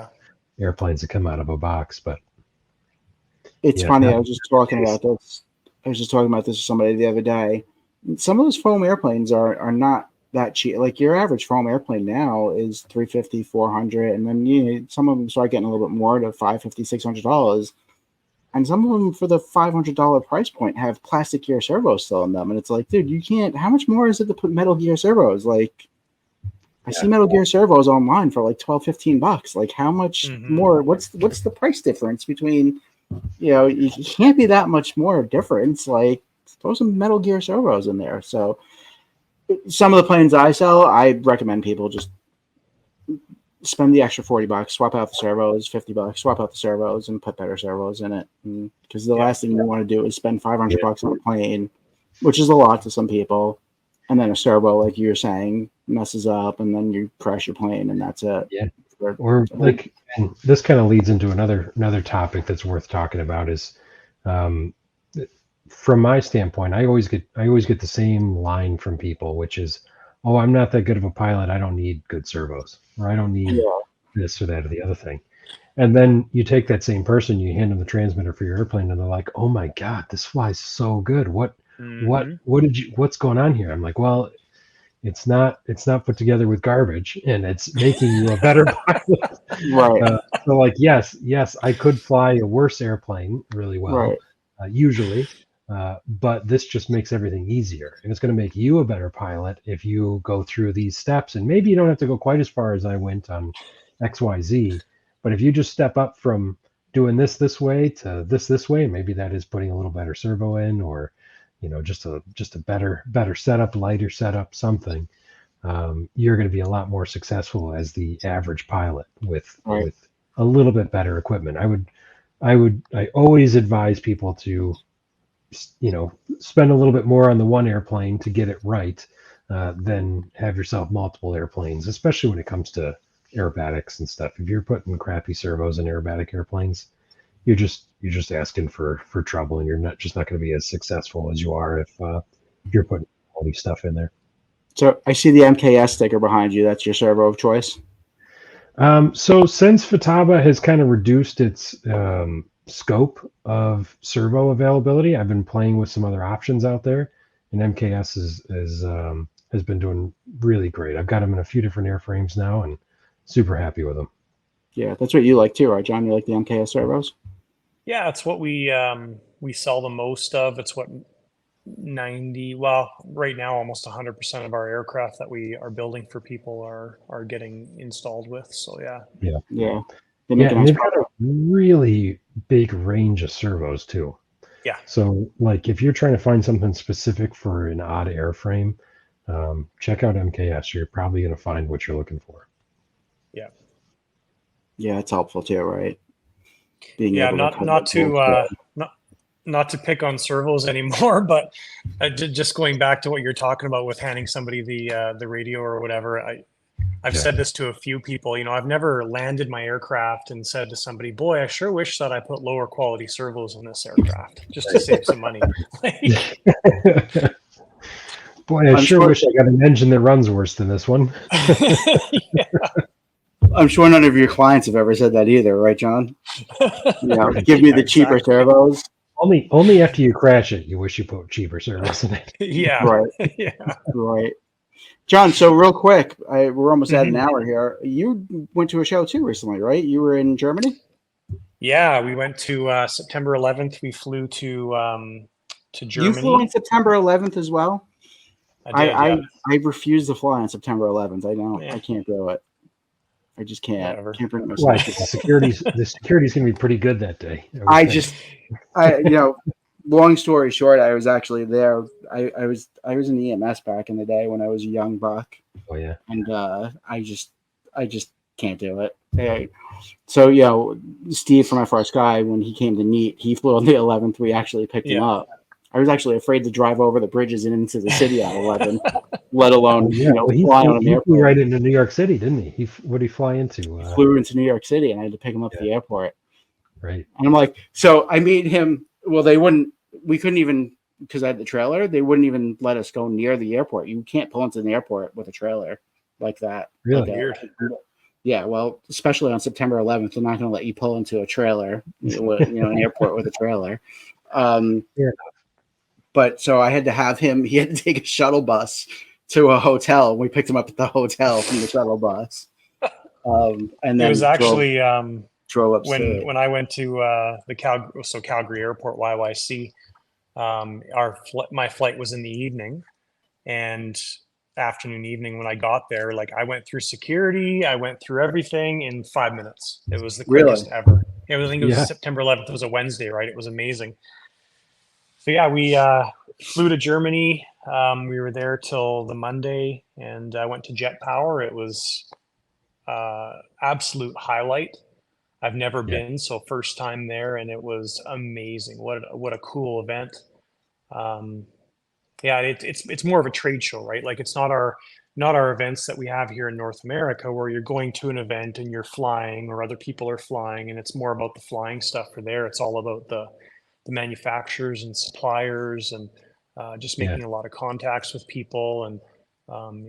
airplanes that come out of a box. But it's funny. I was just talking about this. With somebody the other day. Some of those foam airplanes are not that cheap. Like your average foam airplane now is $350, $400, and then some of them start getting a little bit more to $550, $600. And some of them for the $500 price point have plastic gear servos still in them. And it's like, dude, you can't, how much more is it to put Metal Gear servos? Like, I see Metal Gear servos online for like $12, $15. Like, how much more? What's the price difference between, you can't be that much more difference. Like, throw some Metal Gear servos in there. So, some of the planes I sell, I recommend people just spend the extra $40, swap out the servos, $50, swap out the servos, and put better servos in it. Because the last thing you want to do is spend $500 on a plane, which is a lot to some people, and then a servo, like you were saying, messes up, and then you crash your plane, and that's it. Yeah. Or like, and this kind of leads into another topic that's worth talking about is, from my standpoint, I always get the same line from people, which is, oh, I'm not that good of a pilot. I don't need good servos, or I don't need this or that or the other thing. And then you take that same person, you hand them the transmitter for your airplane, and they're like, oh my God, this flies so good. What's going on here? I'm like, well, it's not put together with garbage, and it's making you a better pilot. Right. So like, yes, I could fly a worse airplane really well, usually. But this just makes everything easier, and it's going to make you a better pilot if you go through these steps. And maybe you don't have to go quite as far as I went on XYZ, but if you just step up from doing this way to this way, maybe that is putting a little better servo in, or just a better setup, lighter setup, something. You're going to be a lot more successful as the average pilot with a little bit better equipment. I always advise people to spend a little bit more on the one airplane to get it right, than have yourself multiple airplanes, especially when it comes to aerobatics and stuff. If you're putting crappy servos in aerobatic airplanes, you're just asking for trouble, and you're not going to be as successful as you are if you're putting all these stuff in there. So I see the MKS sticker behind you. That's your servo of choice. So since Futaba has kind of reduced its scope of servo availability, I've been playing with some other options out there, and MKS has been doing really great. I've got them in a few different airframes now, and super happy with them. Yeah, that's what you like too, right, John? You like the MKS servos? Yeah, it's what we sell the most of. It's what right now almost 100% of our aircraft that we are building for people are getting installed with. So yeah. And they've got a really big range of servos too. Yeah. So like if you're trying to find something specific for an odd airframe, check out MKS. You're probably going to find what you're looking for. Yeah. Yeah, it's helpful too, right? Not to pick on servos anymore, but just going back to what you're talking about with handing somebody the radio or whatever. I've said this to a few people. I've never landed my aircraft and said to somebody, boy, I sure wish that I put lower quality servos in this aircraft just to save some money. Boy, I sure wish I got an engine that runs worse than this one. Yeah. I'm sure none of your clients have ever said that either, right, John? Give me the cheaper servos. Only after you crash it, you wish you put cheaper servos in it. Yeah. Right. Yeah. Right. John, so real quick, we're almost at an hour here. You went to a show too recently, right? You were in Germany? Yeah, we went to September 11th. We flew to Germany. You flew on September 11th as well? I refuse to fly on September 11th. I can't do it. I just can't. Whatever. Can't bring myself. The security's going to be pretty good that day. Long story short, I was actually there. I was in the EMS back in the day when I was a young buck. Oh yeah. And I just can't do it. So Steve from FR-Sky, when he came to NEAT, he flew on the 11th. We actually picked him up. I was actually afraid to drive over the bridges and into the city on 11, let alone fly on an airplane. He flew right into New York City, didn't he? What did he fly into? He flew into New York City, and I had to pick him up at the airport. Right. And I'm like, so I made him. Well, we couldn't even because I had the trailer, they wouldn't even let us go near the airport. You can't pull into the airport with a trailer like that. Really like weird. Yeah, well, especially on September 11th, they're not going to let you pull into a trailer, an airport with a trailer. Yeah. But so I had to have him. He had to take a shuttle bus to a hotel. We picked him up at the hotel from the shuttle bus, and then it was actually drove upstate. when I went to the Calgary Airport YYC. My flight was in the evening, and afternoon evening when I got there, like I went through security, I went through everything in 5 minutes. It was the quickest ever. I think it was September 11th. It was a Wednesday, right? It was amazing. So yeah, we flew to Germany. We were there till the Monday, and I went to Jet Power. It was absolute highlight. I've never been, so first time there, and it was amazing. What a cool event. It's more of a trade show, right? Like it's not our events that we have here in North America where you're going to an event and you're flying or other people are flying, and it's more about the flying stuff for there. It's all about the manufacturers and suppliers and just making a lot of contacts with people. And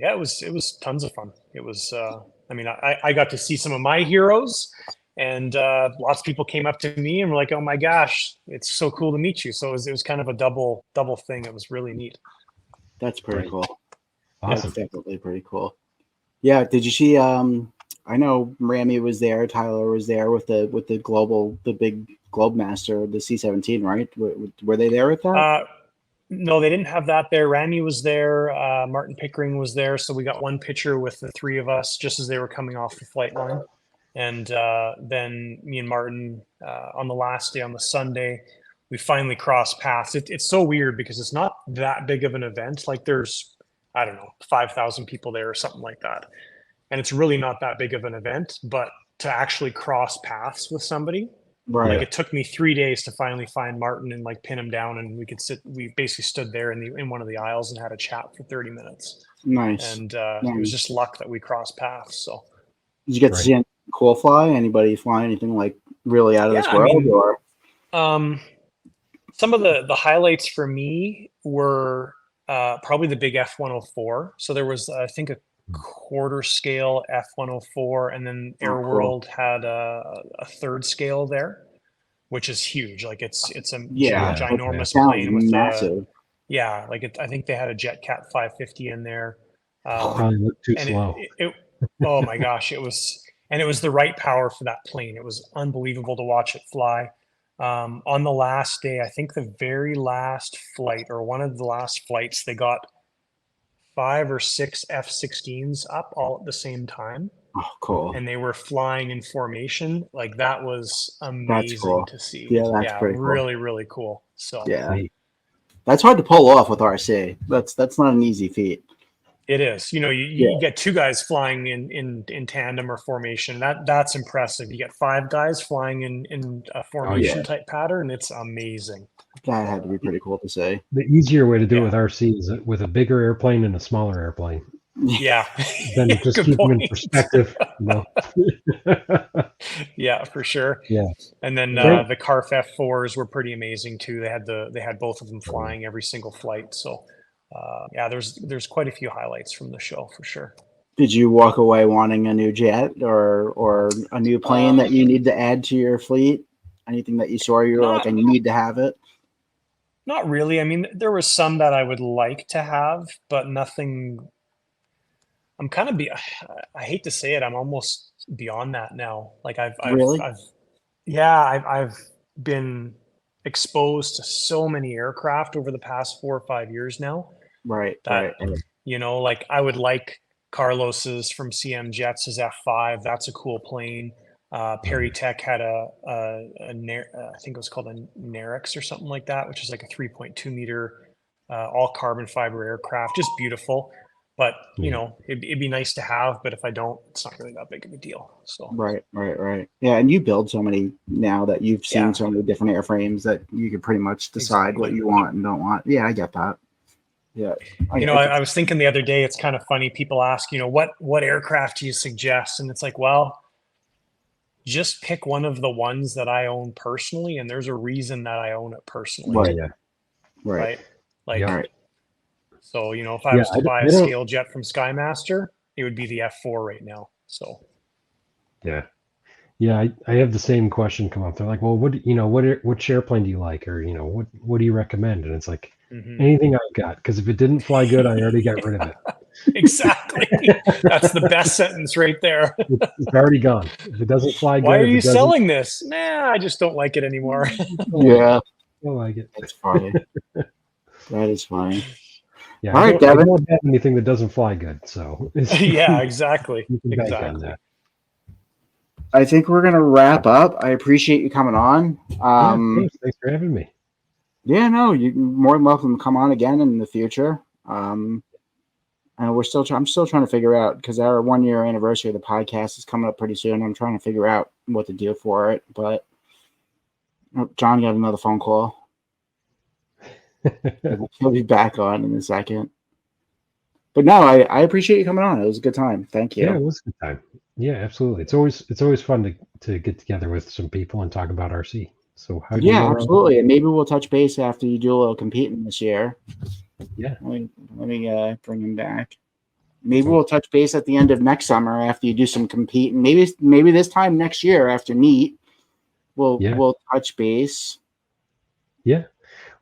it was tons of fun. It was, I got to see some of my heroes, and lots of people came up to me and were like, "Oh my gosh, it's so cool to meet you." So it was kind of a double thing. It was really neat. That's pretty cool. Awesome. That's definitely pretty cool. Yeah. Did you see? I know Rami was there. Tyler was there with the big Globemaster, the C-17, right? Were they there with that? No, they didn't have that there. Rami was there. Martin Pickering was there. So we got one picture with the three of us just as they were coming off the flight line. And then me and Martin on the last day, on the Sunday, we finally crossed paths. It's so weird because it's not that big of an event. Like there's, I don't know, 5,000 people there or something like that. And it's really not that big of an event, but to actually cross paths with somebody, right? Like it took me 3 days to finally find Martin and like pin him down, and we basically stood there in one of the aisles and had a chat for 30 minutes. Nice. And It was just luck that we crossed paths. So did you get to see any cool fly? Anybody fly anything like really out of this world? Or some of the highlights for me were probably the big F-104. So there was, I think, a quarter scale F-104, and then Air World had a third scale there, which is huge. Like it's a ginormous plane with massive. I think they had a JetCat 550 in there. Probably looked too slow. Oh my gosh, it was the right power for that plane. It was unbelievable to watch it fly. On the last day, I think the very last flight or one of the last flights, they got 5 or 6 F-16s up all at the same time. Oh, cool. And they were flying in formation. Like that was amazing to see. Yeah, that's pretty cool. Really, really cool. So that's hard to pull off with RC. That's not an easy feat. It is. You get 2 guys flying in tandem or formation. That's impressive. You get 5 guys flying in a formation type pattern. It's amazing. That had to be pretty cool to say. The easier way to do it with RC is with a bigger airplane and a smaller airplane. Yeah. Then just keep them in perspective. Yeah, for sure. Yeah. And then the CARF F4s were pretty amazing too. They had both of them flying every single flight. So there's quite a few highlights from the show for sure. Did you walk away wanting a new jet or a new plane that you need to add to your fleet? Anything that you saw you were like, I need to have it? Not really. I mean, there was some that I would like to have, but nothing. I'm kind of I hate to say it, I'm almost beyond that now. Like I've been exposed to so many aircraft over the past 4 or 5 years now. Right. Like I would like Carlos's from CM Jets' F5. That's a cool plane. Perry Tech had I think it was called a Nerix or something like that, which is like a 3.2 meter all carbon fiber aircraft, just beautiful. But it'd be nice to have. But if I don't, it's not really that big of a deal. So right. Yeah, and you build so many now that you've seen so many different airframes that you can pretty much decide what you want and don't want. Yeah, I get that. Yeah, I was thinking the other day. It's kind of funny. People ask, what aircraft do you suggest? And it's like, well, just pick one of the ones that I own personally, and there's a reason that I own it personally. Right. Like, All right. so, you know, if I was to buy a scale jet from Skymaster, it would be the F4 right now. So, yeah. Yeah, I have the same question come up. They're like, well, which airplane do you like? Or, what do you recommend? And it's like, anything I've got. Because if it didn't fly good, I already got rid of it. Exactly. That's the best sentence right there. It's already gone. If it doesn't fly good. Why are you selling this? Nah, I just don't like it anymore. Yeah. I don't like it. That's funny. That is funny. Yeah, all right, Devin. I don't have anything that doesn't fly good. So yeah, exactly. You can bank on that. I think we're going to wrap up. I appreciate you coming on. Thanks for having me. Yeah, no, you're more than welcome to come on again in the future. And I'm still trying to figure out, because our 1 year anniversary of the podcast is coming up pretty soon. I'm trying to figure out what to do for it. But John got another phone call. He'll be back on in a second. But no, I appreciate you coming on. It was a good time. Thank you. Yeah, it was a good time. Yeah, absolutely. It's always fun to get together with some people and talk about RC. So absolutely. And maybe we'll touch base after you do a little competing this year. Yeah. Let me bring him back. Maybe we'll touch base at the end of next summer after you do some competing. Maybe this time next year after NEAT, we'll touch base. Yeah.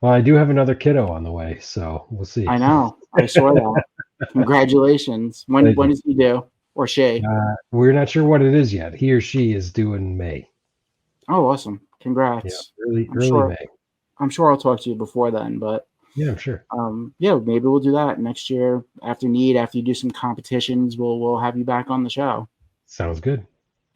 Well, I do have another kiddo on the way, so we'll see. I know. I saw that. Congratulations. When does he do? Or she? We're not sure what it is yet. He or she is due in May. Oh, awesome. Congrats. Yeah, early May. I'm sure I'll talk to you before then, but yeah, I'm sure. Maybe we'll do that next year after NEAT, after you do some competitions, we'll have you back on the show. Sounds good.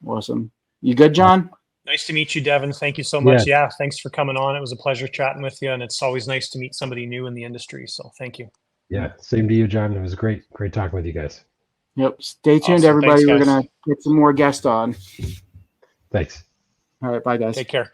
Awesome. You good, John? Nice to meet you, Devin. Thank you so much. Yeah, thanks for coming on. It was a pleasure chatting with you, and it's always nice to meet somebody new in the industry. So thank you. Yeah, same to you, John. It was great talking with you guys. Yep. Stay tuned, everybody. Thanks, we're going to get some more guests on. Thanks. All right. Bye, guys. Take care.